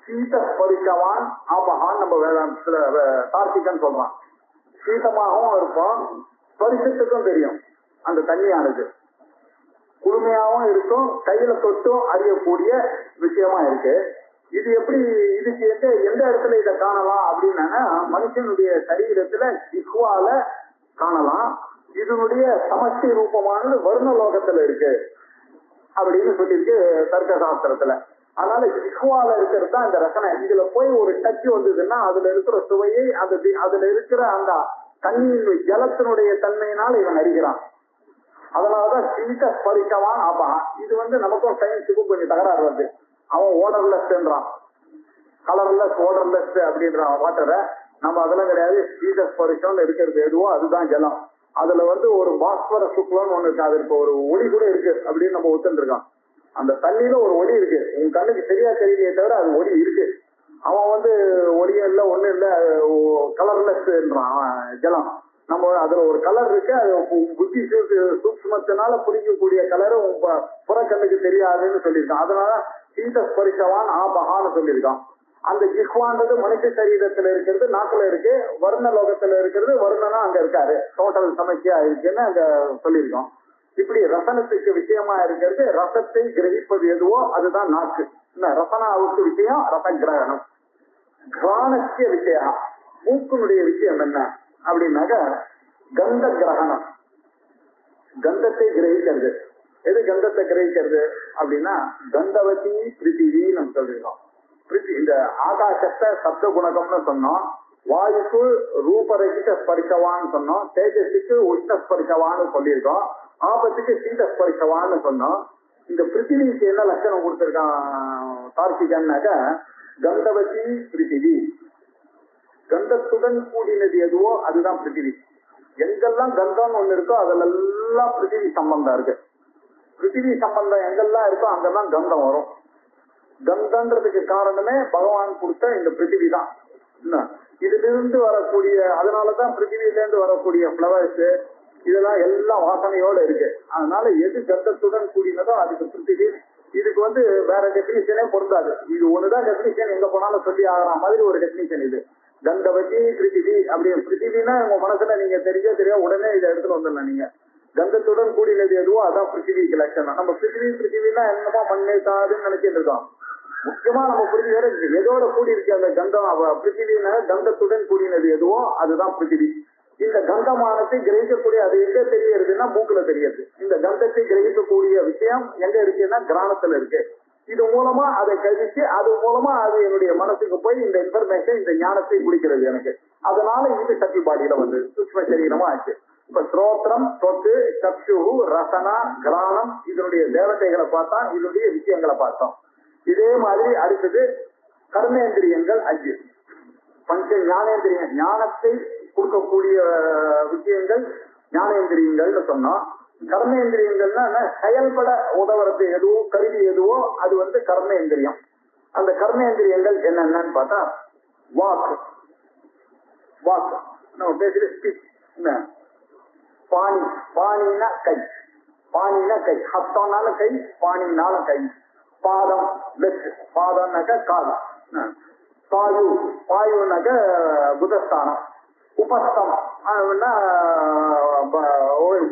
சீத பரிசவான் ஆபகான் நம்ம வேதாந்தத்துல தார்க்கிகன் சொல்றான். சீதமாகவும் இருக்கும், பரிசத்துக்கும் தெரியும். அந்த தண்ணியானது குளுமையாகவும் இருக்கும், கையில தொட்டும் அறியக்கூடிய விஷயமா இருக்கு. இது எப்படி, இதுக்கு எந்த இடத்துல இதை காணலாம் அப்படின்னா மனுஷனுடைய சரீரத்துல ஜிஹ்வால காணலாம். இதனுடைய சமஷ்டி ரூபமானது வர்ண லோகத்துல இருக்கு அப்படின்னு சொல்லியிருக்கு தர்க்க சாஸ்திரத்துல. அதனால ஜிஹ்வால இருக்கிறது தான் இந்த ரசனை. இதுல போய் ஒரு டச் வந்ததுன்னா அதுல இருக்கிற சுவையை அதுல இருக்கிற அந்த தண்ணியின் ஜலத்தினுடைய தன்மையினால் இவன் அறிகிறான். அதனாலதான் சீத பரிசவான் ஆபா. இது நமக்கும் சயின்ஸுக்கும் கொஞ்சம் தகராறு வருது. அவன் ஓடர்லெஸ்ன்றான், கலர்லெஸ் ஓடர்லெஸ் அப்படின்றான் வாட்டரை. நம்ம அதெல்லாம் கிடையாது, சீத பரிசம் இருக்கிறது எதுவோ அதுதான் ஜலம். அதுல வந்து ஒரு பாஸ்வர சுக்லன்னு ஒண்ணு இருக்கு. அது இப்போ ஒரு ஒளி கூட இருக்கு அப்படின்னு நம்ம ஒத்துருக்கான். அந்த தண்ணியில ஒரு ஒளி இருக்கு. உன் கண்ணுக்கு சரியா தெரியலையே தவிர அது ஒளி இருக்கு. அவன் வந்து ஒளியும் இல்லை ஒண்ணும் இல்லை, கலர்லெஸ்ன்றான் ஜலம். நம்ம அதுல ஒரு கலர் இருக்கு, அது புத்தி சூக்மத்தினால புரிக்கக்கூடிய கலரு புறக்கண்ணுக்கு தெரியாதுன்னு சொல்லியிருக்கான். அதனால சீத ஸ்பரிசவான் ஆபகான்னு சொல்லியிருக்கான். அந்த ஜிஹ்வான்றது மனுஷ சரீரத்துல இருக்கிறது நாக்குல இருக்கு, வருண லோகத்துல இருக்கிறது வருணனா அங்க இருக்காரு, டோட்டல் சமஸ்யா இருக்குன்னு அங்க சொல்லியிருக்கோம். இப்படி ரசனத்துக்கு விஷயமா இருக்கிறது, ரசத்தை கிரகிப்பது எதுவோ அதுதான் நாக்கு. ரசனாவுக்கு விஷயம் ரச கிரகணம். கிராணத்திய விஷயம் மூக்கினுடைய விஷயம் என்ன அப்படின்னாக்க கந்த கிரகணம், கந்தத்தை கிரகிக்கிறது. எது கந்தத்தை கிரகிக்கிறது அப்படின்னா கந்தவதி பிரித்திவி நம்ம சொல்லிருக்கோம். இந்த ஆகாசத்தை சப்த குணகம்னு சொன்னோம், வாயுக்கு ரூபரகித ஸ்பரிசவான்னு சொன்னோம், தேஜஸுக்கு உஷ்ண ஸ்பரிசவான்னு சொல்லியிருக்கோம், ஆபத்துக்கு சீத ஸ்பரிசவான்னு சொன்னோம். இந்த பிருத்திவிக்கு என்ன லட்சணம் கொடுத்திருக்கான் தார்க்கிகன்னாக்க கந்தவதி பிருத்திவி. கந்தத்துடன் கூடினது எதுவோ அதுதான் பிருத்திவி. எங்கெல்லாம் கந்தம்னு ஒண்ணு இருக்கோ அதெல்லாம் பிருத்திவி சம்பந்தம் இருக்கு. பிருத்திவி சம்பந்தம் எங்கெல்லாம் இருக்கோ அங்கெல்லாம் கந்தம் வரும். கந்தன்றதுக்கு காரணமே பகவான் கொடுத்த இந்த பிருத்திவி தான். இதுல இருந்து வரக்கூடிய, அதனாலதான் பிருத்திவில இருந்து வரக்கூடிய பிளவர்ஸ் இதெல்லாம் எல்லாம் வாசனையோட இருக்கு. அதனால எது கந்தத்துடன் கூடினதோ அதுக்கு பிருத்திவி. இதுக்கு வந்து வேற டெபினிஷனே பொருந்தாது. இது ஒண்ணுதான் டெபினிஷன், எங்க போனாலும் சொல்லி ஆகிற மாதிரி ஒரு டெபினிஷன் இது. கந்தவதி பிருத்திவி அப்படி. பிருத்திவினா உங்க மனசுல நீங்க தெரியா உடனே இதை எடுத்துட்டு வந்துடலாம். நீங்க கந்தத்துடன் கூடினது எதுவோ அதான் பிருத்திவிக்கு லட்சணம். நம்ம பிருத்திவினா என்னமோ மண்ணே காதுன்னு நினைச்சிட்டு இருக்கோம். முக்கியமா நம்ம புரிஞ்சு எதோட கூடி இருக்கு அந்த கந்தம். பிருத்திவினா கந்தத்துடன் கூடினது எதுவோ அதுதான் பிருத்திவி. இந்த கந்தமானத்தை கிரகிக்கக்கூடிய அது எங்க தெரியறதுன்னா மூக்குல தெரியுது. இந்த கந்தத்தை கிரகிக்கக்கூடிய விஷயம் எங்க இருக்குன்னா கிராணத்துல இருக்கு. இது மூலமா அதை கழிச்சு அது மூலமா அது என்னுடைய மனசுக்கு போய் இந்த இன்ஃபர்மேஷன் இந்த ஞானத்தை குடிக்கிறது எனக்கு. அதனால இது சட்டில் பாடியில வந்து சூக்ஷ்ம சரீரமா ஆச்சு. இப்ப ஸ்ரோத்திரம், தொட்டு, சக்ஷு, ரசனா, கிராணம் இதனுடைய தேவதைகளை பார்த்தா, இதனுடைய விஷயங்களை பார்த்தோம். இதே மாதிரி அடுத்தது கர்மேந்திரியங்கள் 5. பஞ்ச ஞானேந்திரியம், ஞானத்தை கொடுக்கக்கூடிய விஷயங்கள் ஞானேந்திரியங்கள்னு சொன்னோம். கர்மேந்திரியங்கள்னா செயல்பட உதவுறது எதுவோ, கருவி எதுவோ அது வந்து கர்மேந்திரியம். அந்த கர்மேந்திரியங்கள் என்னென்னு பார்த்தா வாக்கு, வாக்கு நம்ம பேசுற ஸ்பீச். பாணி, பாணினா கை, பாணினா கை, ஹஸ்தம்னாலும் கை, பாணினாலும் கை. பாதம் லெஃப்ட், பாதம்னாக்க காலம். பாயு, பாயுனாக்க புதஸ்தானம். உபஸ்தம்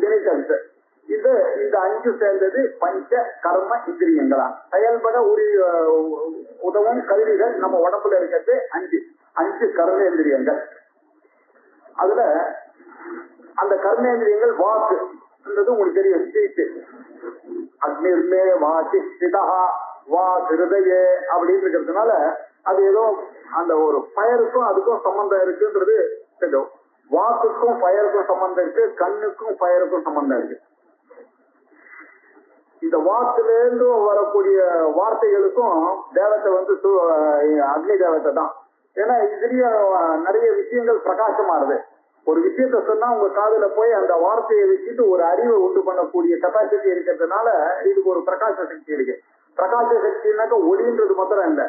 ஜெனிட்டல்ஸ். இது இந்த 5 சேர்ந்தது பஞ்ச கர்ம இந்திரியங்களா. செயல்பட உதவும் கருவிகள் நம்ம உடம்புல இருக்கிறது 5 கர்மேந்திரியங்கள். அதுல அந்த கர்மேந்திரியங்கள் வாக்கு உங்களுக்கு தெரியும், ஸ்பீச். அக்னிர்மே வாசி சிதா வா ஹிருதய அப்படின்னு இருக்கிறதுனால அது ஏதோ அந்த ஒரு ஃபயருக்கும் அதுக்கும் சம்பந்தம் இருக்குன்றது தெரியும். வாக்குக்கும் ஃபயருக்கும் சம்பந்தம் இருக்கு, கண்ணுக்கும் ஃபயருக்கும் சம்பந்தம் இருக்கு. இந்த வாக்குல இருந்து வரக்கூடிய வார்த்தைகளுக்கும் தேவத்தை வந்து அக்னி தேவத்தை தான். ஏன்னா இதுலயும் நிறைய விஷயங்கள் பிரகாசமாறுது. ஒரு விஷயத்த சொன்னா உங்க காதுல போய் அந்த வார்த்தையை வச்சுட்டு ஒரு அறிவை உண்டு பண்ணக்கூடிய கெப்பாசிட்டி இருக்கிறதுனால இதுக்கு ஒரு பிரகாச சக்தி இருக்கு. பிரகாச சக்தினாக்க ஒளின்றது மாத்திரம் இல்லை,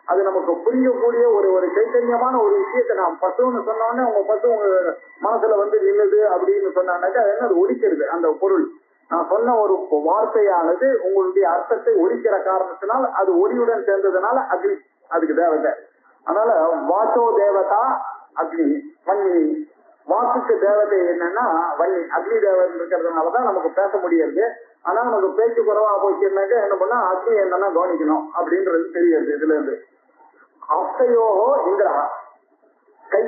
அது நமக்கு புரியக்கூடிய ஒரு சைத்தன்யமான ஒரு விஷயத்தை நான் பசுன்னு சொன்னோடனே உங்க பசு உங்க மனசுல வந்து நின்னுது அப்படின்னு சொன்னாக்க அது ஒழிக்கிறது. அந்த பொருள் நான் சொன்ன ஒரு வார்த்தையானது உங்களுடைய அர்த்தத்தை ஒழிக்கிற காரணத்தினால் அது ஒளியுடன் சேர்ந்ததுனால அக்னி அதுக்கு தேவதை. அதனால வாசோ தேவதா அக்னி, வன்னி. வாக்குக்கு தேவதை என்னன்னா வன்னி, அக்னி தேவதை இருக்கிறதுனாலதான் நமக்கு பேச முடியாது. ஆனா நமக்கு பேச்சு குறைவா போச்சுன்னாக்க என்ன பண்ணா அக்னி என்னன்னா கவனிக்கணும் அப்படின்றது தெரியாது. இதுல இருந்து அஸ்தயோகோ இந்திரா, கை,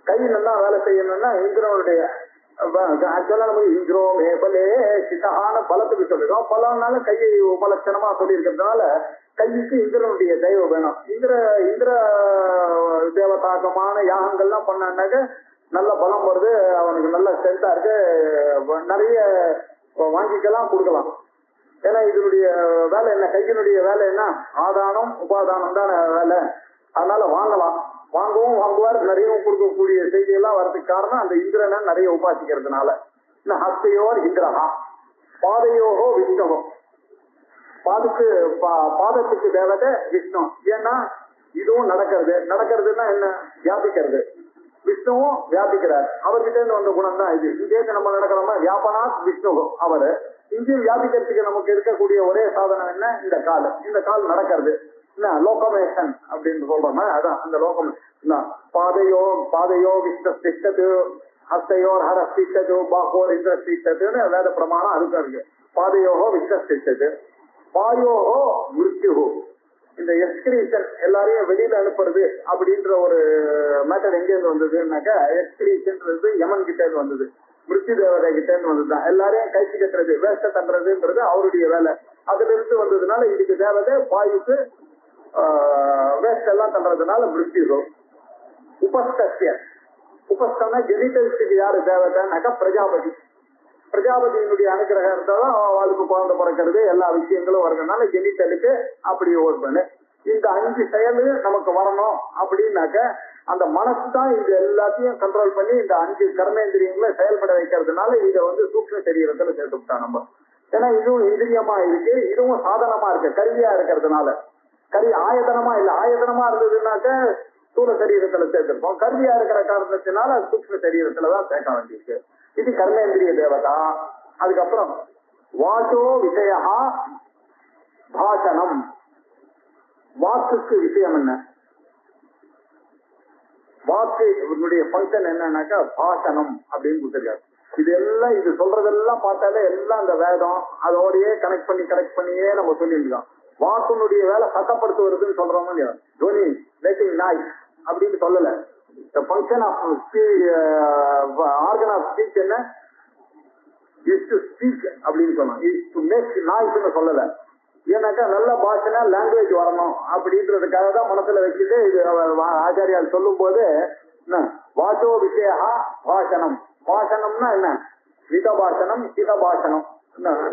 கை நல்லா வேலை செய்யணும்னா இந்திரனுடைய ஆக்சுவலா நமக்கு இந்திரோ மேபலே சிதான பலத்துக்கு சொல்லிடும். பலனால கையை உபலட்சணமா சொல்லி இருக்கிறதுனால கைக்கு இந்திரனுடைய தெய்வம் வேணும். இந்திர தேவதாகமான யாகங்கள்லாம் பண்ணாக்க நல்ல பலம் வருது, அவனுக்கு நல்ல ஸ்ட்ரென்த்தா இருக்கு, நிறைய வாங்கிக்கலாம் கொடுக்கலாம். ஏன்னா இதனுடைய வேலை என்ன, கையினுடைய வேலை என்ன, ஆதானம் உபாதானம் தான் வேலை. அதனால வாங்கலாம், வாங்கவும் வாங்குவார், நிறையவும் கொடுக்கக்கூடிய செய்தியெல்லாம் வர்றதுக்கு காரணம் அந்த இந்திரனை நிறைய உபாசிக்கிறதுனால. ஹஸ்தையோர் இந்திரஹா, பாதையோகோ விஷ்ணவோ, பாதத்துக்கு தேவதை விஷ்ணு. ஏன்னா இதுவும் நடக்கிறதுன்னா என்ன, வியாபிக்கிறது. விஷ்ணுவும் வியாபிக்கிறார், அவர்கிட்ட இருந்து வந்த குணம் தான் இது. இங்கேருந்து நம்ம நடக்கிறோமா, வியாபனா விஷ்ணு அவரு. இங்கேயும் வியாபிக்கிறதுக்கு நமக்கு இருக்கக்கூடிய ஒரே சாதனம் என்ன, இந்த கால். இந்த கால் நடக்கிறது, என்ன லோகமேஷன் அப்படின்னு சொல்றோமே, அதான் அந்த லோகம். பாதையோ விஷ்ணு ஹஸ்தையோர் ஹர ஸ்திஷ்டது பாகோர் இந்திர ஸ்திஷ்டதுன்னு வேத பிரமாணம் அதுக்கு இருக்கு. பாதையோகோ விஷ்ணு ஸ்திஷ்டது, பாயோகோ மிருத்யு. இந்த எக்ஸ்கிரீஷன் எல்லாரையும் வெளியில அனுப்புறது அப்படின்ற ஒரு மேட்டர் எங்க இருந்து வந்ததுன்னாக்கா, எக்ஸ்கிரீஷன் யமன் கிட்ட இருந்து வந்தது, மிருத்யு தேவதை கிட்ட இருந்து வந்ததுதான். எல்லாரையும் கைச்சு கட்டுறது, வேஷ்ட தட்டுறதுன்றது அவருடைய வேலை. அதுல இருந்து வந்ததுனால இதுக்கு தேவதை, பாயுக்கு வேஸ்ட் எல்லாம் தள்ளுறதுனால மிருத்யு. உபஸ்தஸ்ய, உபஸ்தம்னா ஜெனிட்டல்ஸுக்கு யாரு தேவதைன்னாக்கா பிரஜாபதி. பிரஜாபதியினுடைய அனுகிரகம் இருந்தாலும் அவளுக்கு குழந்தை பிறக்கிறது, எல்லா விஷயங்களும் வருதுனால ஜெனிட்டலுக்கு அப்படி ஒரு பண்ணு. இந்த 5 செயலு நமக்கு வரணும் அப்படின்னாக்க அந்த மனசு தான் இது எல்லாத்தையும் கண்ட்ரோல் பண்ணி இந்த 5 கர்மேந்திரியங்களை செயல்பட வைக்கிறதுனால இதை சூக்ஷ்ம சரீரத்துல சேர்த்துக்கிட்டோம் நம்ம. ஏன்னா இதுவும் இந்திரியமா இருக்கு, இதுவும் சாதனமா இருக்கு, கருவியா இருக்கிறதுனால. ஆயதனமா இல்ல, ஆயதனமா இருந்ததுன்னாக்க ஸ்தூல சரீரத்துல சேர்த்திருப்போம். கருவியா இருக்கிற காரணத்தினால சூக்ஷ்ம சரீரத்துலதான் சேர்க்க வேண்டியிருக்கு. இது கர்மேந்திரிய தேவதா. அதுக்கப்புறம் வாச்சோ விஷயா பாஷணம், வாக்குக்கு விஷயம் என்ன, வாக்கு பங்கன் என்னன்னாக்கா பாஷணம் அப்படின்னு கொடுத்திருக்காரு. இதெல்லாம் இது சொல்றதெல்லாம் பார்த்தாலே எல்லாம் அந்த வேதம் அதோடயே கனெக்ட் பண்ணியே நம்ம சொல்லியிருக்கோம். வாக்குனுடைய வேலை சத்தப்படுத்துவதுன்னு சொல்றோம் இல்லையா, தோனி மேக்கிங் நாய்ஸ் அப்படின்னு சொல்லல. Function of organ of speech என்ன, இஸ் டு ஸ்பீக் அப்படின்னு சொன்னோம், இஸ் டு மேக் நாய்ஸ்ன்னு சொல்லல. ஏன்னாக்கா நல்ல பாஷனா லாங்குவேஜ் வரணும் அப்படின்றதுக்காக தான் மனசுல வச்சுட்டு இது ஆச்சாரியால் சொல்லும் போது வாச்சோ விஷயா பாஷணம். பாஷணம்னா என்ன, ஹிதபாஷணம், ஹிதபாஷணம்,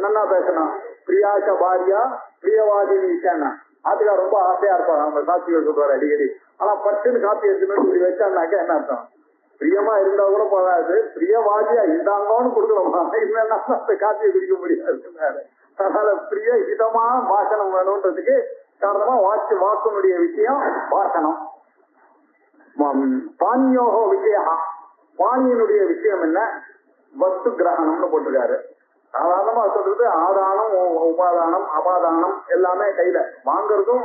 நல்லா பேசணும். பிரியாச்ச பாரியா பிரியவாதினா, ஆத்துக்கார் ரொம்ப ஆசையா இருப்பாங்க, அவங்க சாட்சிகள் சொல்றாரு அடிக்கடி. ஆனா பட்டுன்னு காப்பி எடுத்துன்னு இப்படி வச்சான்னாக்கா என்ன அர்த்தம், பிரியமா இருந்தா கூட போதாது, பிரியவாதியா இருந்தாங்கன்னு கொடுக்கலாமா, இல்லைன்னா அந்த காப்பியை குடிக்க முடியாது. அதனால பிரிய ஹிதமான பாஷணம் வேணும்ன்றதுக்கு காரணமா வாக்குனுடைய விஷயம் பாஷணம். பாணியோகோ விஷயா, பாணியினுடைய விஷயம் என்ன, வஸ்து கிரகணம்னு போட்டிருக்காரு. சாதாரணமா சொல்றது ஆதானம் உபாதானம் அபாதானம் எல்லாமே கையில, வாங்கறதும்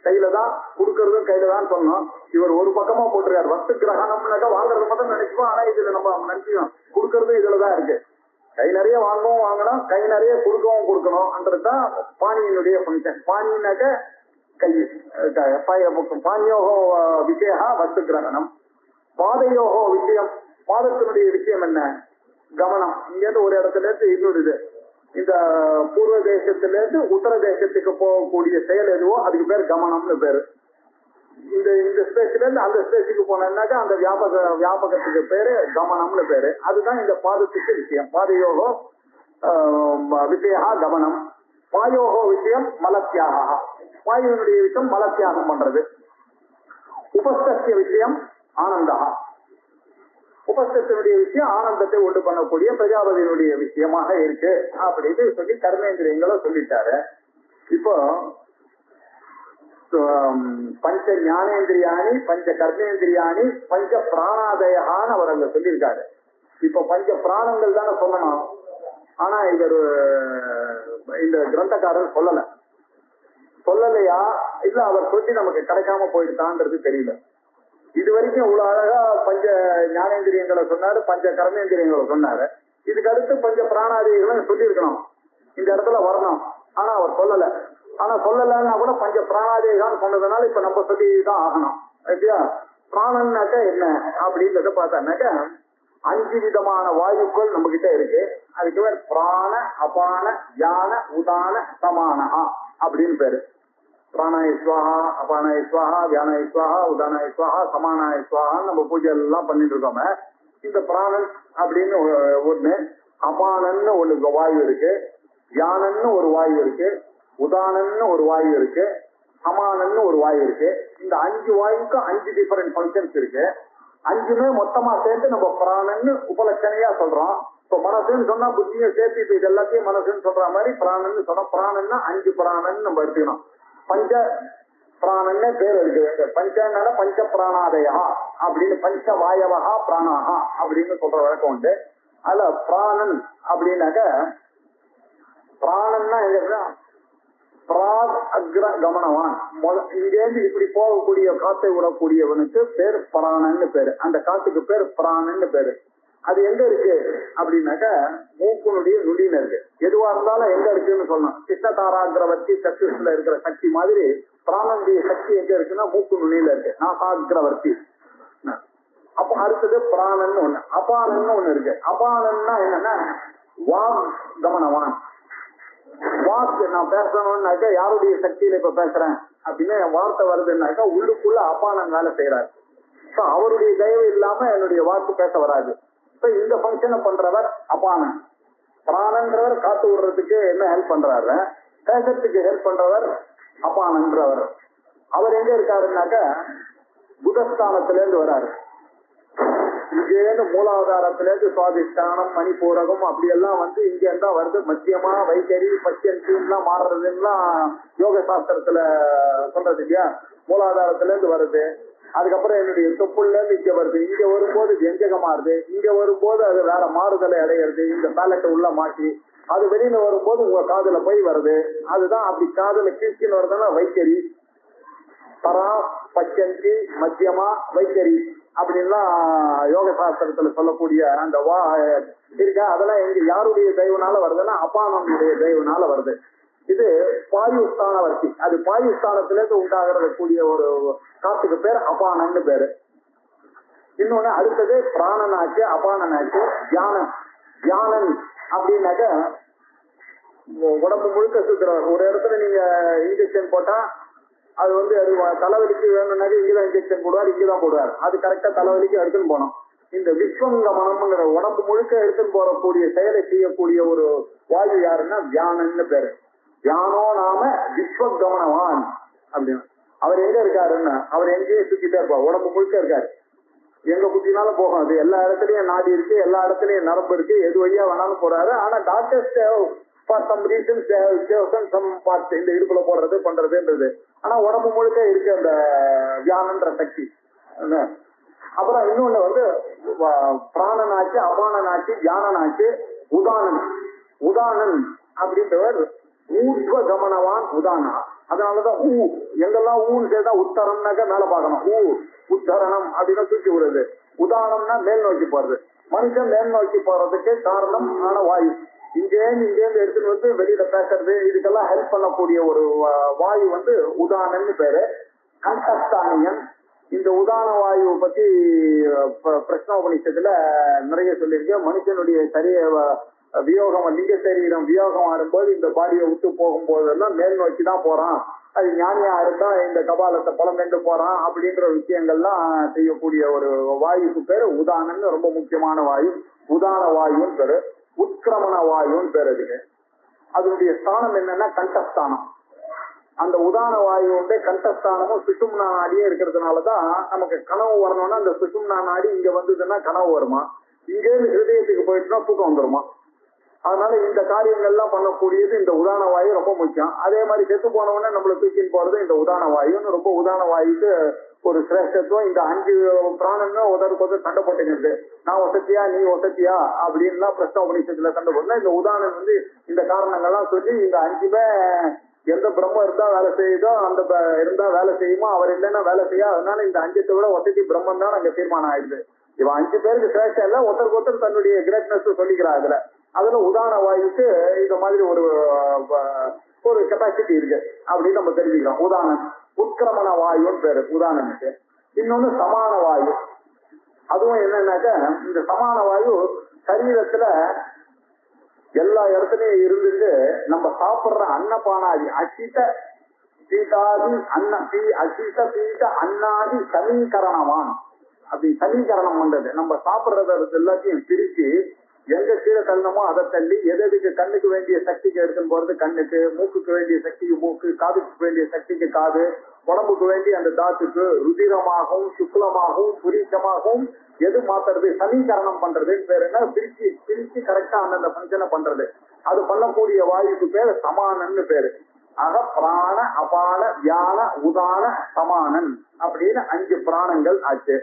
கையில தான், கொடுக்கறதும் கையில தான் சொன்னோம். இவர் ஒரு பக்கமா போட்டிருக்காரு. வஸ்து கிரகணம்னாக்கா வாங்குறது மட்டும் நினைச்சுப்போம், ஆனா இதுல நம்ம நினைச்சுக்கணும் கொடுக்கறதும் இதுலதான் இருக்கு. கை நிறைய வாங்கவும் வாங்கணும், கை நிறைய கொடுக்கணும்ன்றதுதான் பாணியினுடைய ஃபங்க்ஷன். பாணினாக்க கை, பாணியோகோ விஷயா வஸ்து கிரகணம். பாதையோகோ விஷயம், பாதத்தினுடைய விஷயம் என்ன, கவனம். இங்கேருந்து ஒரு இடத்துல இருந்து இன்னொரு இது, இந்த பூர்வ தேசத்துல இருந்து உத்தர தேசத்துக்கு போகக்கூடிய செயல் எதுவோ அதுக்கு பேர் கமனம்னு பேரு. இந்த ஸ்பேஸ்ல இருந்து அந்த ஸ்பேஸுக்கு போனாக்கா அந்த வியாபகத்துக்கு பேரு கமனம்னு பேரு. அதுதான் இந்த பாதத்துக்கு விஷயம். பாதயோகோ விஷயா கமனம். பாயோகோ விஷயம் மலத்தியாக, வாயுவினுடைய விஷயம் மலத்தியாகம் பண்றது. உபஸ்தசிய விஷயம் ஆனந்தா, உபஸ்தத்தினுடைய விஷயம் ஆனந்தத்தை உண்டு பண்ணக்கூடிய பிரஜாபதியினுடைய விஷயமாக இருக்கு அப்படின்னு சொல்லி கர்மேந்திரியங்களை சொல்லிட்டாரு. இப்போ பஞ்ச ஞானேந்திரியாணி பஞ்ச கர்மேந்திரியாணி பஞ்ச பிராணாதயான்னு அவர் அங்க சொல்லியிருக்காரு. இப்ப பஞ்ச பிராணங்கள் தானே சொல்லணும், ஆனா இவர் இந்த கிரந்தக்காரர் சொல்லலையா இல்ல அவர் சொல்லி நமக்கு கிடைக்காம போயிட்டான்றது தெரியல. இது வரைக்கும் இவ்வளவு அழகா பஞ்ச ஞானேந்திரியங்களை சொன்னாரு, பஞ்ச கர்மேந்திரியங்களை சொன்னாரு. இதுக்கு அடுத்து பஞ்ச பிராணாதிகளும் சொல்லி இருக்கணும், இந்த இடத்துல வரணும். ஆனா அவர் சொல்லல. ஆனா சொல்லலன்னா கூட பஞ்ச பிராணாதிகான்னு சொன்னதுனால இப்ப நம்ம சொல்லிதான் ஆகணும் இல்லையா. பிராணன்னாக்க என்ன அப்படின்றத பார்த்தாக்க 5 விதமான வாயுக்கள் நம்ம கிட்ட இருக்கு. அதுக்கு பேர் பிராண அபான யான உதான சமானஹா அப்படின்னு பேரு. பிராணாய ஸ்வாஹா, அபானாய ஸ்வாஹா, வியானாய ஸ்வாஹா, உதானாய ஸ்வாஹா, சமானாய ஸ்வாஹான்னு நம்ம பூஜை எல்லாம் பண்ணிட்டு இருக்கோமே. இந்த பிராணன் அப்படின்னு ஒண்ணு, அபானன்னு ஒண்ணு வாயு இருக்கு, வியானன்னு ஒரு வாயு இருக்கு, உதானன்னு ஒரு வாயு இருக்கு, சமானன்னு ஒரு வாயு இருக்கு. இந்த 5 வாயுக்கும் 5 டிஃபரெண்ட் ஃபங்க்ஷன்ஸ் இருக்கு. 5மே மொத்தமா சேர்ந்து நம்ம பிராணன்னு உபலட்சணையா சொல்றோம். இப்போ மனசுன்னு சொன்னா புத்தியும் சேர்த்து இது எல்லாத்தையும் மனசுன்னு சொல்ற மாதிரி பிராணன்னு சொன்னோம். பிராணன்னா 5 பிராணன்னு நம்ம எடுத்துக்கணும். பஞ்ச பிராணன்னு பேர் இருக்கு. பஞ்சனால பஞ்ச பிராணாதயா அப்படின்னு பஞ்ச வாயவகா பிராணாகா அப்படின்னு சொல்ற வழக்கம் உண்டு. அதுல பிராணன் அப்படின்னாக்க பிராணன்னா எங்க பிராக் அக்ர கமனவான், இங்கேருந்து இப்படி போகக்கூடிய காத்தை விடக்கூடியவனுக்கு பேர் பிராணன்னு பேரு. அந்த காத்துக்கு பேர் பிராணன்னு பேரு. அது எங்க இருக்கு அப்படின்னாக்க மூக்குனுடைய நுடியில இருக்கு. எதுவா இருந்தாலும் எங்க இருக்குன்னு சொல்லணும். கிருஷ்ணதாராகிரவர்த்தி சக்தில இருக்கிற சக்தி மாதிரி பிராணனுடைய சக்தி எங்க இருக்குன்னா மூக்கு நுனியில இருக்கு. நாகாகிரவர்த்தி. அப்ப அடுத்தது பிராணன்னு ஒண்ணு, அபானன்னு ஒண்ணு இருக்கு. அபானன்னா என்னன்னா வாக் கமனவான். வாக்கு நான் பேசணும்னாக்கா யாருடைய சக்தியில இப்ப பேசுறேன் அப்படின்னு வார்த்தை வருதுன்னாக்கா உள்ளுக்குள்ள அபானன் வேலை செய்யறாரு. அவருடைய தயவு இல்லாம என்னுடைய வாக்கு பேச வராது. இந்த பங்கனை பண்றவர் அபானன். பிராணன்றவர் காத்து விடுறதுக்கு என்ன ஹெல்ப் பண்றாரு, பேசறதுக்கு ஹெல்ப் பண்றவர் அபானன்றவர். அவர் எங்க இருக்காருன்னாக்க புதஸ்தானத்துல இருந்து வராரு. இங்கேருந்து மூலாதாரத்திலேருந்து சுவாதிஷ்டானம் மணிபூரகம் அப்படியெல்லாம் வந்து இங்க இருந்தா வருது. மத்தியமா வைகரி பச்சன்லாம் மாறுறதுன்னா யோக சாஸ்திரத்துல சொல்றது இல்லையா. மூலாதாரத்துல இருந்து வருது. அதுக்கப்புறம் என்னுடைய தொப்புள்ள இருந்து இங்க வருது. இங்க வரும்போது இது எங்கக மாறுது. இங்க வரும்போது அது வேற மாறுதலை அடையிறது. இந்த பேலட்டை உள்ள மாட்டி அது வெளியில வரும்போது உங்க காதுல போய் வருது. அதுதான் அப்படி காதுல கீழ்ச்சின்னு வருதுன்னா வைகரி. பரா பச்சந்தி மத்தியமா வைகரி அப்படின்லாம் யோக சாஸ்திரத்துல சொல்லக்கூடிய அந்த வா இருக்கா. அதெல்லாம் எங்க யாருடைய தெய்வனால வருதுன்னா அபானனுடைய தெய்வனால வருது. இது பாயுஸ்தானவர்த்தி. அது பாயுஸ்தானத்திலேருந்து உண்டாகிறது கூடிய ஒரு காத்துக்கு பேர் அபானன்னு பேரு. இன்னொன்னு அடுத்தது பிராணனாச்சு அபானனாச்சு தியானம். தியானன் அப்படின்னாக்க உடம்பு முழுக்க சுத்துறவர். ஒரு இடத்துல நீங்க இன்ஜெக்ஷன் போட்டா அது வந்து அது தலைவலிக்கு வேணும்னாக்க இங்கதான் இன்ஜெக்ஷன் போடுவார், இங்கதான் போடுவார். அது கரெக்டா தலைவலிக்கு எடுத்துன்னு போனோம். இந்த விஸ்வங்கமனம்ங்கிற உடம்பு முழுக்க எடுத்துன்னு போறக்கூடிய செயலை செய்யக்கூடிய ஒரு வாயு யாருன்னா தியானன்னு பேரு. தியானோ நாம விஸ்வகமனவான் அப்படின்னு. அவர் எங்க இருக்காருன்னா அவர் எங்கேயும் சுத்திட்டே இருப்பார். உடம்பு முழுக்க இருக்காரு. எங்க குத்தினாலும் போகும். அது எல்லா இடத்துலயும் நாடி இருக்கு, எல்லா இடத்துலயும் நரம்பு இருக்கு, எது வழியா வேணாலும் போறாரு. ஆனா doctors for some reasons some parts இந்த இடுப்புல போடுறது பண்றதுன்றது. ஆனா உடம்பு முழுக்க இருக்கு அந்த தியானன்ற சக்தி. அப்புறம் இன்னொன்னு வந்து பிராணனாச்சு அபானனாச்சு தியானனாச்சு உதானன். உதானன் அப்படின்றவர் ஊர்வ கமனவான் உதானா. அதனாலதான் எங்கெல்லாம் ஊன்னு சேர்த்தா உத்தரம்னாக்க மேல பார்க்கணும். உத்தரணம் அப்படின்னா தூக்கி விடுறது. உதானம்னா மேல் நோக்கி போறது. மனுஷன் மேல் நோக்கி போறதுக்கு காரணம் ஆன வாயு. இங்கேருந்து எடுத்துட்டு வந்து வெளியில பேசுறது இதுக்கெல்லாம் ஹெல்ப் பண்ணக்கூடிய ஒரு வாயு வந்து உதானன்னு பேரு. கண்டஸ்தானியன். இந்த உதான வாயுவை பத்தி பிரஷ்னோபனிஷத்துல நிறைய சொல்லியிருக்கேன். மனுஷனுடைய சரிய வியோகம் லிங்க சரீரம் வியோகம் ஆடும்போது இந்த பாடியை விட்டு போகும்போதெல்லாம் மேல் நோக்கி தான் போறான். அது ஞானியா இருந்தா இந்த கபாலத்தை புலம்பெண்டு போறான் அப்படின்ற விஷயங்கள்லாம் செய்யக்கூடிய ஒரு வாயுக்கு பேரு உதானன்னு ரொம்ப முக்கியமான வாயு. உதான வாயுன்னு பேரு. உத்கிரமண வாயுன்னு பேர் அதுக்கு. அதனுடைய ஸ்தானம் என்னன்னா கண்டஸ்தானம். அந்த உதான வாயு வந்து கண்டஸ்தானமும் சுஷும்னா நாடியே இருக்கிறதுனாலதான் நமக்கு கனவு வரணும்னா அந்த சுஷும்னா நாடி இங்க வந்ததுன்னா கனவு வருமா, இங்கேருந்து ஹிருதயத்துக்கு போயிட்டுனா தூக்கம் வந்துருமா. அதனால இந்த காரியங்கள்லாம் பண்ணக்கூடியது இந்த உதான வாயு ரொம்ப முக்கியம். அதே மாதிரி செத்து போனவொடனே நம்மளை தூக்கின்னு போறது இந்த உதான வாயுன்னு ரொம்ப உதான வாயுக்கு ஒரு சிரேஷ்டத்துவம். இந்த 5 பிராணம்னா உதற்கு சண்டை போட்டுக்கிறது. நான் வசதியா நீ வசதியா அப்படின்லாம் பிரஷ்னோபனிஷத்துல சண்டை போடல. இந்த உதாரணம் வந்து இந்த காரணங்கள்லாம் சொல்லி இந்த 5மே எந்த பிரம்மம் இருந்தா வேலை செய்யுதோ அந்த இருந்தா வேலை செய்யுமோ, அவர் இல்லைன்னா வேலை செய்யா. அதனால இந்த 5 விட வசதி பிரம்மம் தான் அங்க தீர்மானம் ஆயிடுது. இவன் 5 பேருக்கு சிரேஷ்டம் இல்ல, ஒருத்தருக்கு தன்னுடைய கிரேட்னஸ் சொல்லிக்கிறா. அதுல உதான வாயுக்கு இந்த மாதிரி ஒரு கெப்பாசிட்டி இருக்கு அப்படின்னு நம்ம தெரிஞ்சுக்கிறோம். உதாரணம் உட்கிரமண வாயுன்னு பேரு உதாரணத்துக்கு. இன்னொன்னு சமான வாயு. அதுவும் என்னன்னாக்க இந்த சமான வாயு சரீரத்துல எல்லா இடத்துலயும் இருந்துட்டு நம்ம சாப்பிடுற அன்னபானாதி அசித பீட்டாதி அசித பீட்ட அன்னாதி சமீகரணமான். அப்படி சமீகரணம் பண்றது நம்ம சாப்பிடுறத எல்லாத்தையும் பிரிச்சு எங்க கீழே தள்ளணுமோ அதை தள்ளி எதுக்கு கண்ணுக்கு வேண்டிய சக்திக்கு எடுத்துன்னு போறது கண்ணுக்கு, மூக்குக்கு வேண்டிய சக்திக்கு மூக்கு, காதுக்கு வேண்டிய சக்திக்கு காது, உடம்புக்கு வேண்டிய அந்த தாத்துக்கு ருதிரமாகவும் சுக்லமாகவும் புரீச்சமாகவும் எது மாத்துறது சமீகரணம் பண்றதுன்னு பேர் என்ன, பிரிச்சு பிரிச்சு கரெக்டா அந்தந்த பஞ்சனை பண்றது. அது பண்ணக்கூடிய வாயுக்கு பேர் சமானன்னு பேரு. ஆக பிராண அபான வியான உதான சமானன் அப்படின்னு 5 பிராணங்கள் ஆச்சு.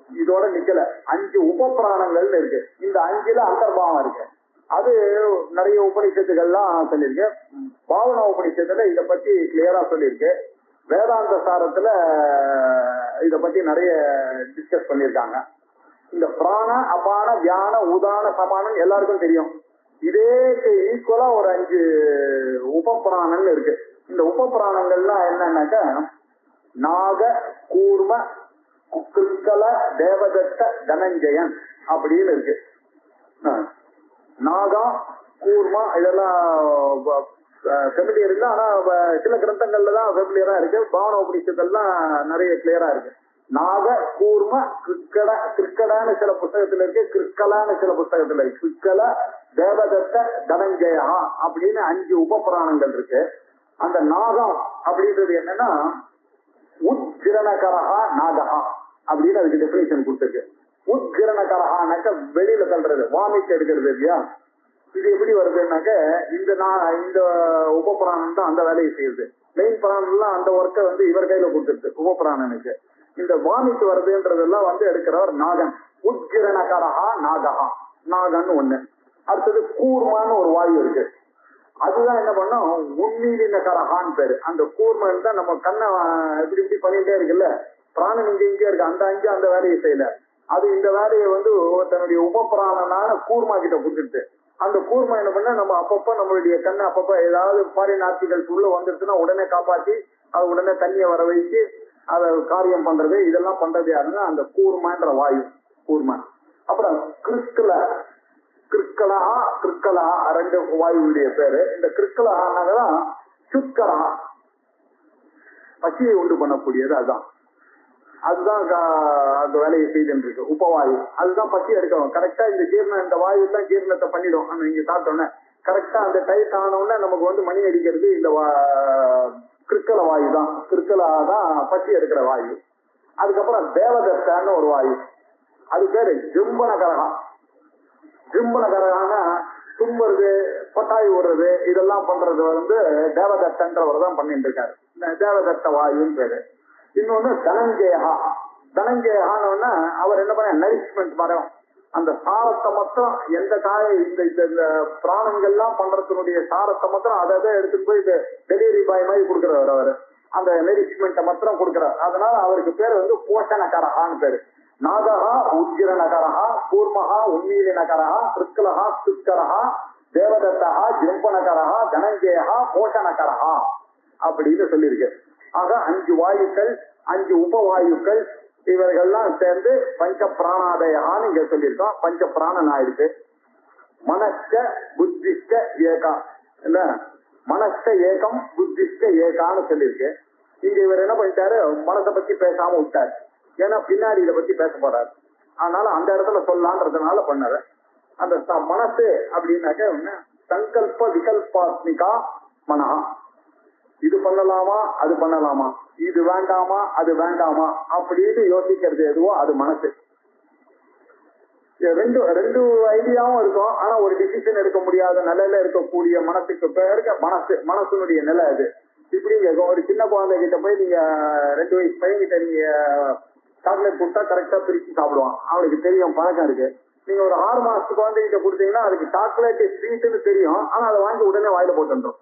இதோட நிக்கல, 5 உப பிராணங்கள்னு இருக்கு. இந்த 5ல அந்தர்பாவம் இருக்கு. அது நிறைய உபநிஷத்துகள்லாம் சொல்லியிருக்கு. பாவனா உபநிஷத்துல இத பத்தி கிளியரா சொல்லியிருக்கு. வேதாந்த சாரத்துல இத பத்தி நிறைய டிஸ்கஸ் பண்ணியிருக்காங்க. இந்த பிராண அபான வியான உதான சமானன் எல்லாருக்கும் தெரியும். இதே ஈக்குவலா ஒரு 5 உப பிராணங்கள் இருக்கு. இந்த உப பிராணங்கள்லாம் என்னன்னாக்கா நாக கூர்ம குக்கல தேவதத்த தனஞ்சயன் அப்படின்னு இருக்கு. நாகா கூர்மா இதெல்லாம் ஃபெமிலியர் இல்லை, ஆனா சில கிரந்தங்கள்ல தான் ஃபெமிலியரா இருக்கு. பாவன உபநிஷத்துலாம் நிறைய கிளியரா இருக்கு. நாக கூர்ம கிருக்கடான்னு சில புத்தகத்துல இருக்கு, கிருக்கலான்னு சில புத்தகத்துல இருக்கு. கிருக்கல தேவதத்த தனஞ்சயா அப்படின்னு 5 உப புராணங்கள் இருக்கு. அந்த நாகம் அப்படின்றது என்னன்னா உத்கிரணகரஹா நாகஹா அப்படின்னு அதுக்கு டெபினிஷன் கொடுத்துருக்கு. உத்கிரணகரஹானாக்க வெளியில தள்ளுறது, வாமிட் எடுக்கிறது இல்லையா. இது எப்படி வருதுன்னாக்க இந்த உப புராணம் தான் அந்த வேலையை செய்யுது. மெயின் புராணம்லாம் அந்த ஒர்க்கை இவர் கையில கொடுத்துருக்கு உப புராணனுக்கு. இந்த வாமிட் வருதுன்றதெல்லாம் எடுக்கிறவர் நாகன். உத்கிரணகரஹா நாகஹா, நாகன் ஒண்ணு. அடுத்தது கூர்மான்னு ஒரு வாயு இருக்கு. அதுதான் என்ன பண்ணும், உண்மையின கரஹான்னு பேரு. அந்த கூர்மன் தான் நம்ம கண்ணை இப்படி இப்படி பண்ணிட்டே இருக்குல்ல, பிராணன் இங்கே இருக்கு. அந்த 5 அந்த வேலையை செய்யல. அது இந்த வேலையை தன்னுடைய உப பிராணனான கூர்மா கிட்ட கொடுத்துட்டு, அந்த கூர்மா என்ன பண்ண நம்ம அப்பப்ப நம்மளுடைய கண்ணை அப்பப்ப ஏதாவது ஃபாரின் ஆர்டிகல்ஸ் உள்ள வந்துருச்சுன்னா உடனே காப்பாற்றி அது உடனே தண்ணியை வர வச்சு அதை காரியம் பண்றது, இதெல்லாம் பண்றது யாருன்னா அந்த கூர்மான்ற வாயு, கூர்மா. அப்புறம் கிறிஸ்கலா 2 வாயுடைய பேரு. இந்த கிறிஸ்கலாதான் சுக்கரா, பசியை உண்டு பண்ணக்கூடியது. அதுதான் அந்த வேலையை செய்துட்டு இருக்கு உபவாயு. அதுதான் பசி எடுக்கணும் கரெக்டா. இந்த ஜீரணம், இந்த வாயு தான் ஜீரணத்தை பண்ணிடும். நீங்க சாப்பிட்டோன்னே கரெக்டா அந்த டைட் ஆனவுடனே நமக்கு மணி அடிக்கிறது இந்த கிருக்கல வாயு தான். கிருக்கலா தான் பசி எடுக்கிற வாயு. அதுக்கப்புறம் தேவதத்தான்னு ஒரு வாயு, அது பேரு ஜிம்பன கரகம். ஜிம்பன கரகம்னா தும்புறது, கொட்டாய் விடுறது, இதெல்லாம் பண்றது தேவதத்தன்றவர் தான் பண்ணிட்டு இருக்காரு. தேவதத்த வாயுன்னு பேரு. இன்னொன்னு தனஞ்சயா. தனஞ்சயானோன்னா அவர் என்ன பண்ண, நரிஷ்மெண்ட் மரம், அந்த சாரத்தை மொத்தம் எந்த காய இந்த பிராணங்கள்லாம் பண்றதுனுடைய சாரத்தை மொத்தம் அதை எடுத்துட்டு போய் டெலிவரி பாய் மாதிரி கொடுக்குறவர் அவர். அந்த நரிஷ்மெண்ட்டை மாத்திரம் கொடுக்கிறார். அதனால அவருக்கு பேர் போஷணகரஹான்னு பேரு. நாகஹா உஜ்ஜிரணகரஹா, கூர்மஹா உன்மீலினகரஹா, கிருக்கலஹா சுக்கரஹா, தேவதத்தஹா ஜிம்பனகரஹா, தனஞ்சயா போஷணகரஹா அப்படின்னு சொல்லியிருக்கு. ஆக 5 வாயுக்கள், 5 உபவாயுக்கள், இவர்கள்லாம் சேர்ந்து பஞ்ச பிராணாதயான்னு இங்க சொல்லியிருக்கோம். பஞ்ச பிராணன் ஆயிடுச்சு. மனஸ்க புத்திஷ்ட ஏகா இல்ல, மனஸ்க ஏகம் புத்திஷ்ட ஏகான்னு சொல்லியிருக்கு. இங்க இவர் என்ன பண்ணிட்டாரு, மனசை பத்தி பேசாம விட்டாரு. ஏன்னா பின்னாடி இதை பத்தி பேச போறாரு. அதனால அந்த இடத்துல சொல்லலான்றதுனால பண்ணாரு. அந்த மனசு அப்படின்னாக்க சங்கல்ப விகல்பாத்மிகா மனஹா. இது பண்ணலாமா அது பண்ணலாமா, இது வேண்டாமா அது வேண்டாமா அப்படின்னு யோசிக்கிறது எதுவோ அது மனசு. ரெண்டு ஐடியாவும் இருக்கும். ஆனா ஒரு டிசிஷன் எடுக்க முடியாத நிலையில இருக்கக்கூடிய மனசுக்கு பேருக்கு மனசு. மனசுனுடைய நிலை அது. இப்படி ஒரு சின்ன குழந்தை கிட்ட போய் நீங்க 2 வயசு பையன் கிட்ட நீங்க சாக்லேட் கொடுத்தா கரெக்டா பிரிச்சு சாப்பிடுவான். அவனுக்கு தெரியும், பழக்கம் இருக்கு. நீங்க ஒரு 6 மாசத்து குழந்தைகிட்ட கொடுத்தீங்கன்னா அதுக்கு சாக்லேட் ஸ்வீட்னு தெரியும், ஆனா அதை வாங்கி உடனே வாயில போட்டுன்றோம்.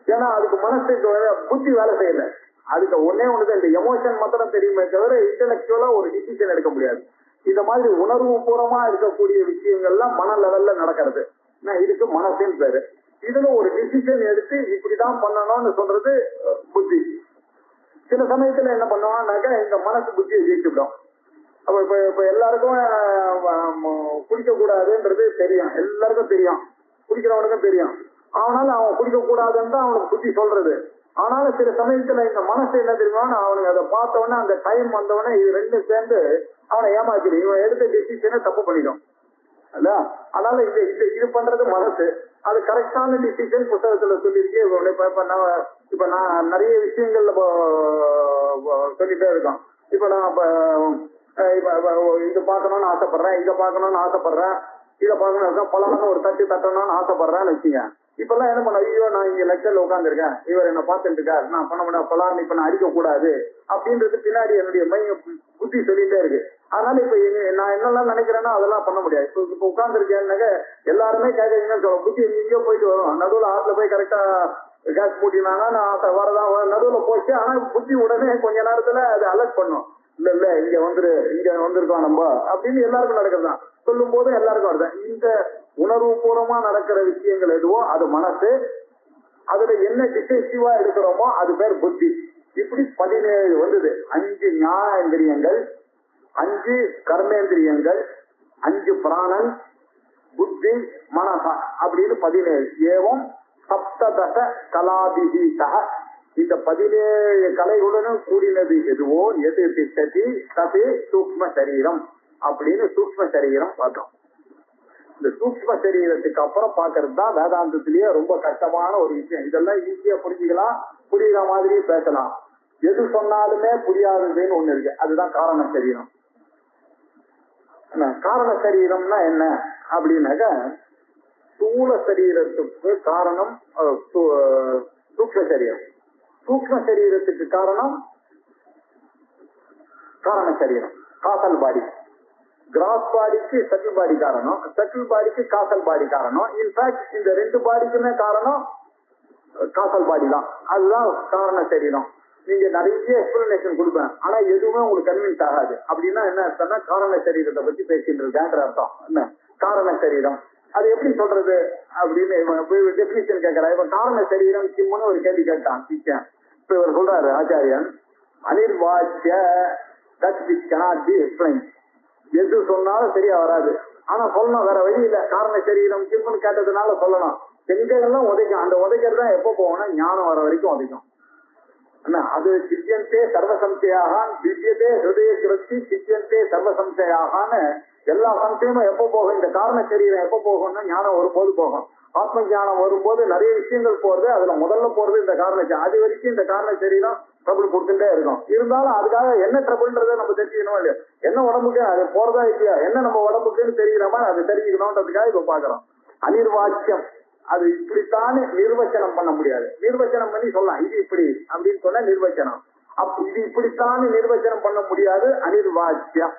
ஏன்னா அதுக்கு மனசுக்கு புத்தி வேலை செய்யல. அதுக்கு ஒன்னே ஒண்ணுதான், இந்த எமோஷன் மாத்திரம் தெரியுமே தவிர இன்டெலக்சுவலா ஒரு டிசிஷன் எடுக்க முடியாது. இந்த மாதிரி உணர்வு பூர்வமா இருக்கக்கூடிய விஷயங்கள்லாம் மன லெவல்ல நடக்கிறது. இதுக்கு மனசுன்னு பேரு. இதுல ஒரு டிசிஷன் எடுத்து இப்படிதான் பண்ணணும்னு சொல்றது புத்தி. சில சமயத்துல என்ன பண்ணுவாங்கன்னாக்க இந்த மனசு புத்தியை ஜெயிச்சுவிடும். அப்ப இப்ப எல்லாருக்கும் குடிக்க கூடாதுன்றது தெரியும், எல்லாருக்கும் தெரியும், குடிக்கிறவனுக்கும் தெரியும். அவனால அவன் குடிக்க கூடாதுன்னு தான் அவனுக்கு புத்தி சொல்றது. ஆனாலும் சில சமயத்துல இந்த மனசு என்ன தெரியுமா, அவனுக்கு அதை பார்த்தவொடனே அந்த டைம் வந்தவொடனே இது ரெண்டும் சேர்ந்து அவனை ஏமாத்திடும். இவன் எடுத்த டெசிஷனை தப்பு பண்ணிடும். இல்ல. அதனால இது பண்றது மனசு. அது கரெக்டான டிசிஷன் புத்தகத்துல சொல்லியிருக்கேன். இப்ப நான் நிறைய விஷயங்கள்ல சொல்லிட்டே இருக்கோம். இப்ப நான் இது பார்க்கணும்னு ஆசைப்படுறேன், இதை பார்க்கணும்னு ஆசைப்படுறேன், இதை பார்க்கணும் பழம்னு ஒரு தட்டணும்னு ஆசைப்படுறேன்னு வச்சுங்க. இப்பெல்லாம் என்ன பண்ண, ஐயோ நான் இங்க லெக்சர்ல உட்காந்துருக்கேன், இவர் என்ன பார்த்துட்டு இருக்காரு, நான் பண்ண முடியாது பலான்னு இப்ப நான் அடிக்க கூடாது அப்படின்றது பின்னாடி என்னுடைய புத்தி சொல்லிட்டே இருக்கு. அதனால இப்ப நான் என்னெல்லாம் நினைக்கிறேன்னா அதெல்லாம் பண்ண முடியாது. இப்ப உட்கார்ந்துருக்கேன்னாக்க எல்லாருமே கேட்கறீங்கன்னு சொல்லுவோம். புத்தி எங்கேயோ போயிட்டு வரும். நடுவில் ஆத்துல போய் கரெக்டா கேஸ் மூட்டினாங்க, நான் வரதான் நடுவில் போச்சு. ஆனா புத்தி உடனே கொஞ்ச நேரத்துல அதை அலர்ட் பண்ணும். இல்ல இங்க வந்திருக்கோம் நம்ம அப்படின்னு எல்லாருக்கும் நடக்கிறதுதான். சொல்லும் போது எல்லாருக்கும் வருது. இந்த உணர்வு பூர்வமா நடக்கிற விஷயங்கள் எதுவோ அது மனசு. அதுல என்ன டிசைசிவா எடுக்கிறோமோ அது பேர் புத்தி. இப்படி 17 வந்தது. 5 ஞானேந்திரியங்கள், 5 கர்மேந்திரியங்கள், 5 பிராணன், புத்தி, மனசா அப்படின்னு 17. ஏவம் சப்ததச கலாபிஹீதா. இந்த 17 கலைகளுடன் கூடினது எதுவோ எது திட்டதி தது சூக்ம சரீரம் அப்படின்னு சூக்ம சரீரம் பார்த்தோம். இந்த சூக்ம சரீரத்துக்கு அப்புறம் பாக்குறது தான் வேதாந்தத்திலேயே ரொம்ப கஷ்டமான ஒரு விஷயம். இதெல்லாம் ஈஸியா புரிஞ்சுக்கலாம், புரியுற மாதிரி பேசலாம். எது சொன்னாலுமே புரியாததுன்னு ஒண்ணு இருக்கு, அதுதான் காரண சரீரம். காரண சரீரம்னா என்ன அப்படின்னாக்க, ஸ்தூல சரீரத்துக்கு காரணம் சூக்ம சரீரம், சூக்ம சரீரத்துக்கு காரணம் காரண சரீரம், காசல் பாடி. கிராஸ் பாடிக்கு செட்டில் பாடி காரணம், செட்டில் பாடிக்கு காசல் பாடி காரணம். இன்ஃபேக்ட் இந்த 2 பாடிக்குமே காரணம் காசல் பாடி தான். அதுதான் காரண சரீரம். நீங்க நிறைய எக்ஸ்பிளனேஷன் கொடுப்பேன், ஆனா எதுவுமே உங்களுக்கு கன்வின்ஸ் ஆகாது. அப்படின்னா என்ன அர்த்தம்னா காரண சரீரத்தை பத்தி பேசிட்டு இருக்கேங்கிற அர்த்தம். என்ன காரண சரீரம் அது எப்படி சொல்றது அப்படின்னு டெபினிஷன் கேட்கிறா. இவன் காரண சரீரம் சிம்முன்னு ஒரு கேள்வி கேட்டான் சிக்கன். இப்ப இவர் சொல்றாரு ஆச்சாரியன், அனிர்வாச்சிய that which cannot be explained. எது சொன்னாலும் சரியா வராது, ஆனா சொல்லணும், வேற வழி இல்லை. காரண சரீரம் சிம்முன்னு கேட்டதுனால சொல்லணும். எங்கெல்லாம் உதைக்கும், அந்த உதைக்கிறது தான் எப்போ போகணும், ஞானம் வர வரைக்கும் உதைக்கும். என்ன அது சித்தியந்தே சர்வசம்சயாகான் திவ்யதே ஹிருதய கிருத்தி சித்தியந்தே சர்வசம்சயாகான்னு எல்லா சம்சயமும் எப்போ போகும், இந்த காரண சரீரம் எப்போ போகும்னா ஞானம் வரும்போது போகும். ஆத்ம ஞானம் வரும்போது நிறைய விஷயங்கள் போறது, அதுல முதல்ல போறது இந்த காரண. அது வரைக்கும் இந்த காரண சரீரம் ட்ரபிள் கொடுத்துட்டே இருக்கும். இருந்தாலும் அதுக்காக என்ன ட்ரபிள்ன்றதை நம்ம தெரிஞ்சுக்கணும் இல்லையா, என்ன உடம்புக்கு அது போறதா இல்லையா, என்ன நம்ம உடம்புக்குன்னு தெரிகிற மாதிரி அது தெரிஞ்சுக்கணும்ன்றதுக்காக இப்ப பாக்குறோம். அனிர்வாச்சியம் அது இப்படித்தானே நிர்வச்சனம் பண்ண முடியாது. நிர்வச்சனம் பண்ணி சொல்லலாம் இது இப்படி அப்படின்னு சொன்னா நிர்வச்சனம். இது இப்படித்தானே நிர்வச்சனம் பண்ண முடியாது, அனிர்வாச்சியம்.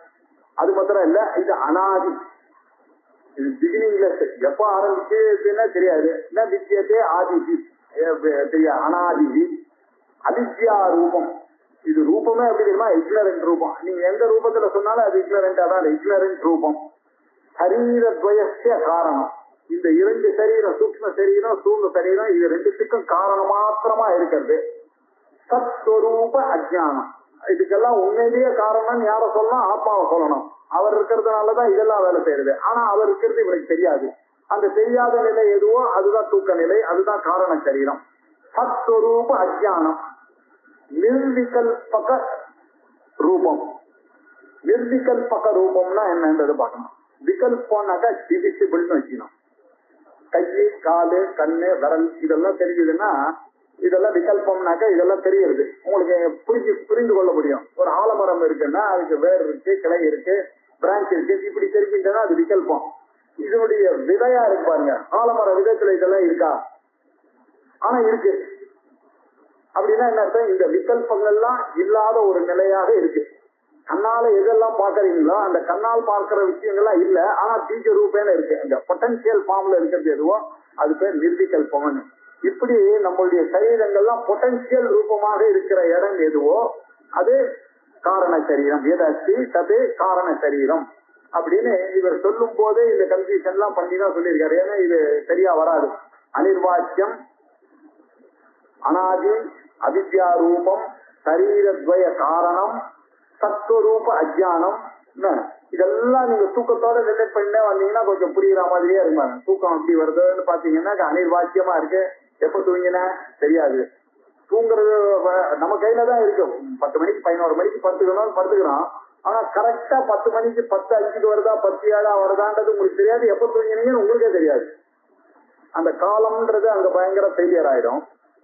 அது மாத்திரம் இல்ல, இது அனாதி. இது பிகினிங்லெஸ், எப்ப ஆரம்பிச்சுன்னா தெரியாது. என்ன வித்தியதே ஆதிதி தெரியாது, அனாதிதி. அவித்யா ரூபம், இது ரூபமே எப்படி தெரியுமா, இக்னரண்ட் ரூபம். நீங்க எந்த ரூபத்துல சொன்னாலும் அது இக்னரண்ட், அதான் இக்னரண்ட் ரூபம். சரீரத்வயஸ்ய காரணம், இந்த 2 சரீரம், சூக்ம சரீரம் ஸ்தூல சரீரம், இது 2த்துக்கும் காரணம் மாத்திரமா இருக்கிறது சத்ஸ்வரூப அஜ்ஞானம். இதுக்கெல்லாம் உண்மையிலேயே காரணம் யார சொல்லணும், ஆத்மாவை சொல்லணும். அவர் இருக்கிறதுனாலதான் இதெல்லாம் வேலை செய்யறது. ஆனா அவர் இருக்கிறது இவருக்கு தெரியாது. அந்த தெரியாத நிலை எதுவோ அதுதான் தூக்க நிலை, அதுதான் காரண சரீரம். சத்ஸ்வரூப அஜ்ஞானம். நிர்விகல்பக ரூபம். நிர்விகல்பக ரூபம்னா என்னன்றது பார்க்கணும். விகல்பம்னாக்கா டிவிசிபிள்னு வச்சுக்கணும். கை, காலு, கண்ணு, விரல் இதெல்லாம் தெரியுதுன்னா இதெல்லாம் விகல்பம்னாக்கா இதெல்லாம் தெரியுது. உங்களுக்கு புரிந்து கொள்ள முடியும். ஒரு ஆலமரம் இருக்குன்னா அதுக்கு வேர் இருக்கு, கிளை இருக்கு, பிரான்ச் இருக்கு, இப்படி தெரிஞ்சுட்டா அது விகல்பம். இதனுடைய விதையா இருக்கு பாருங்க, ஆலமர விதத்துல இதெல்லாம் இருக்கா, ஆனா இருக்கு. அப்படின்னா என்ன அர்த்தம், இந்த விகல்பங்கள்லாம் இல்லாத ஒரு நிலையாக இருக்கு. கண்ணால எதெல்லாம் பாக்குறீங்களோ அந்த கண்ணால் பார்க்கிற விஷயங்கள்லாம் இல்ல, ஆனா பீஜ ரூபேன்னு இருக்கு. அந்த பொட்டன்சியல் ஃபார்ம்ல இருக்கிறது எதுவோ அது பேர் நிர்விகல்பம்னு. இப்படி நம்மளுடைய சரீரங்கள்லாம் பொட்டன்சியல் ரூபமாக இருக்கிற இடம் எதுவோ அது காரண சரீரம். எதாச்சு தது காரண சரீரம் அப்படின்னு இவர் சொல்லும் போதே இந்த கன்ஃபியூஷன் எல்லாம் பண்ணி தான் சொல்லியிருக்காரு. ஏன்னா இது சரியா வராது. அனிர்வாச்சியம், அனாதி, அவித்யா ரூபம், சரீரத்வய காரணம், சத்வரூப அஜ்ஞானம். இதெல்லாம் நீங்க தூக்கத்தோட ரிலேட் பண்ண வந்தீங்கன்னா கொஞ்சம் புரியுற மாதிரியே இருப்பாங்க. தூக்கம் எப்படி வருதுன்னு பாத்தீங்கன்னா அனிர்வாச்சியமா இருக்கு. எப்ப தூங்கின தெரியாது. தூங்குறது நம்ம கையில தான் இருக்கு. 10 மணிக்கு 11 மணிக்கு படுத்துக்கிறோம். ஆனா கரெக்டா 10 மணிக்கு 10:05 வருதா 10:07 வருதான்றது உங்களுக்கு தெரியாது. எப்ப தூங்கினீங்கன்னு உங்களுக்கே தெரியாது. அந்த காலம்ன்றது அங்க பயங்கர ஃபெயிலியர் ஆயிடும்.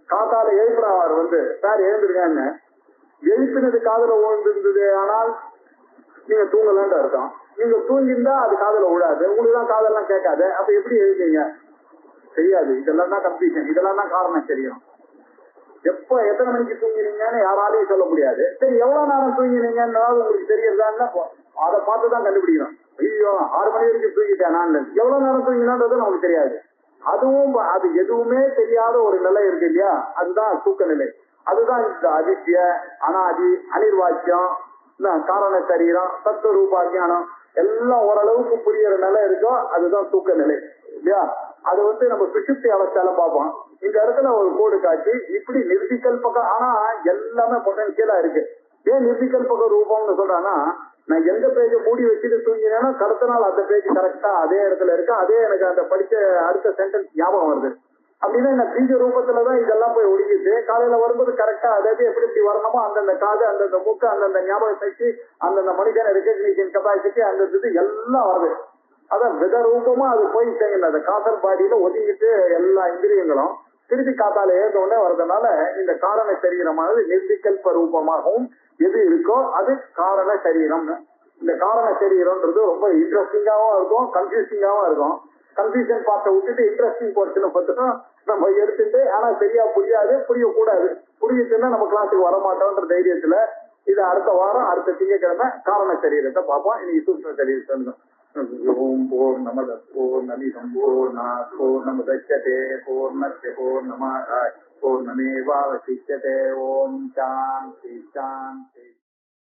காத்தால எழுப்புறவர் சார் எழுந்திருக்கான்னு எழுப்பினது காதல விழுந்திருந்தது, ஆனால் நீங்க தூங்கலன்ற அர்த்தம். நீங்க தூங்கியிருந்தா அது காதல விழாது, உங்களுக்கு தான் காதெல்லாம் கேட்காது. அப்ப எப்படி எழுப்பீங்க? தெரியாது. இதெல்லாம் தான் கன்ஃபியூஷன், இதெல்லாம் தான் காரணம் தெரியும். எப்ப எத்தனை மணிக்கு தூங்கினீங்கன்னு யாராலையும் சொல்ல முடியாது. சரி, எவ்வளவு நேரம் தூங்கினீங்கன்னு உங்களுக்கு தெரியறதான்னா அதை பார்த்துதான் கண்டுபிடிக்கணும். ஐயோ 6 மணி வரைக்கும் தூங்கிட்டேன் நான், எவ்வளவு நேரம் தூங்கினான்றது நமக்கு தெரியாது. அதுவும் அது எதுவுமே தெரியாத ஒரு நிலை இருக்கு இல்லையா, அதுதான் தூக்க நிலை. அதுதான் இந்த அதித்ய, அனாதி, அனிர்வாச்சியம், காரண சரீரம், தத்துவ ரூபாத்தியானம் எல்லாம் ஓரளவுக்கு புரியற நிலை இருக்கோ அதுதான் தூக்க நிலை இல்லையா. அது நம்ம சுஷுப்தி அவஸ்தால பார்ப்போம். இந்த இடத்துல ஒரு கோடு காட்சி இப்படி நிர்விகல்பக, ஆனா எல்லாமே பொட்டன்சியலா இருக்கு. ஏன் நிர்விகல்பக ரூபம்னு சொல்றான்னா, நான் எந்த பேஜை மூடி வச்சுட்டு தூங்கினேன்னா அடுத்த நாள் அந்த பேஜ் கரெக்டா அதே இடத்துல இருக்கு, அதே எனக்கு அந்த படிச்ச அடுத்த சென்டென்ஸ் ஞாபகம் வருது. அப்படின்னா இந்த பீஜ ரூபத்துலதான் இதெல்லாம் போய் ஒடுங்கிட்டு காலையில வரும்போது கரெக்டா அதாவது எப்படி எப்படி வரணுமோ அந்தந்த காது, அந்தந்த மூக்கு, அந்தந்த ஞாபக சக்தி, அந்தந்த மனிதன ரெகக்னிஷன் கெப்பாசிட்டி, அந்த இது எல்லாம் வருது. அதான் வித ரூபமா அது போய் செய்யல, அந்த காசல் பாடியில ஒதுங்கிட்டு எல்லா இந்திரியங்களும் திருப்பி காத்தால ஏற்கனவே வர்றதுனால இந்த காரண சரீரமானது நிர்விகல்ப ரூபமாகவும் எது இருக்கோ அது காரண சரீரம்னு. இந்த காரண சரீரம்ன்றது ரொம்ப இன்ட்ரெஸ்டிங்காவும் இருக்கும், கன்ஃபியூசிங்காவும் இருக்கும். கன்ஃபியூஷன் பார்ட்டை விட்டுட்டு இன்ட்ரெஸ்டிங் போர்ஷனை பார்த்துட்டா நம்ம எடுத்துட்டு, ஆனா சரியா புரியாது, புரியக்கூடாது. புரியுதுன்னா நம்ம கிளாஸுக்கு வரமாட்டோன்ற தைரியத்துல இது அடுத்த வாரம் அடுத்த திங்கட்கிழமை காரண சரீரத்தை பார்ப்போம். இன்னைக்கு சூக்ஷ்ம சரீரத்தை ஓம் பூர்ணமத பூர்ணமிதம் பூர்ணாத் பூர்ணமுதச்யதே பூர்ணஸ்ய பூர்ணமாதாய பூர்ணமேவாவசிஷ்யதே. ஓம் சாந்தி சாந்தி.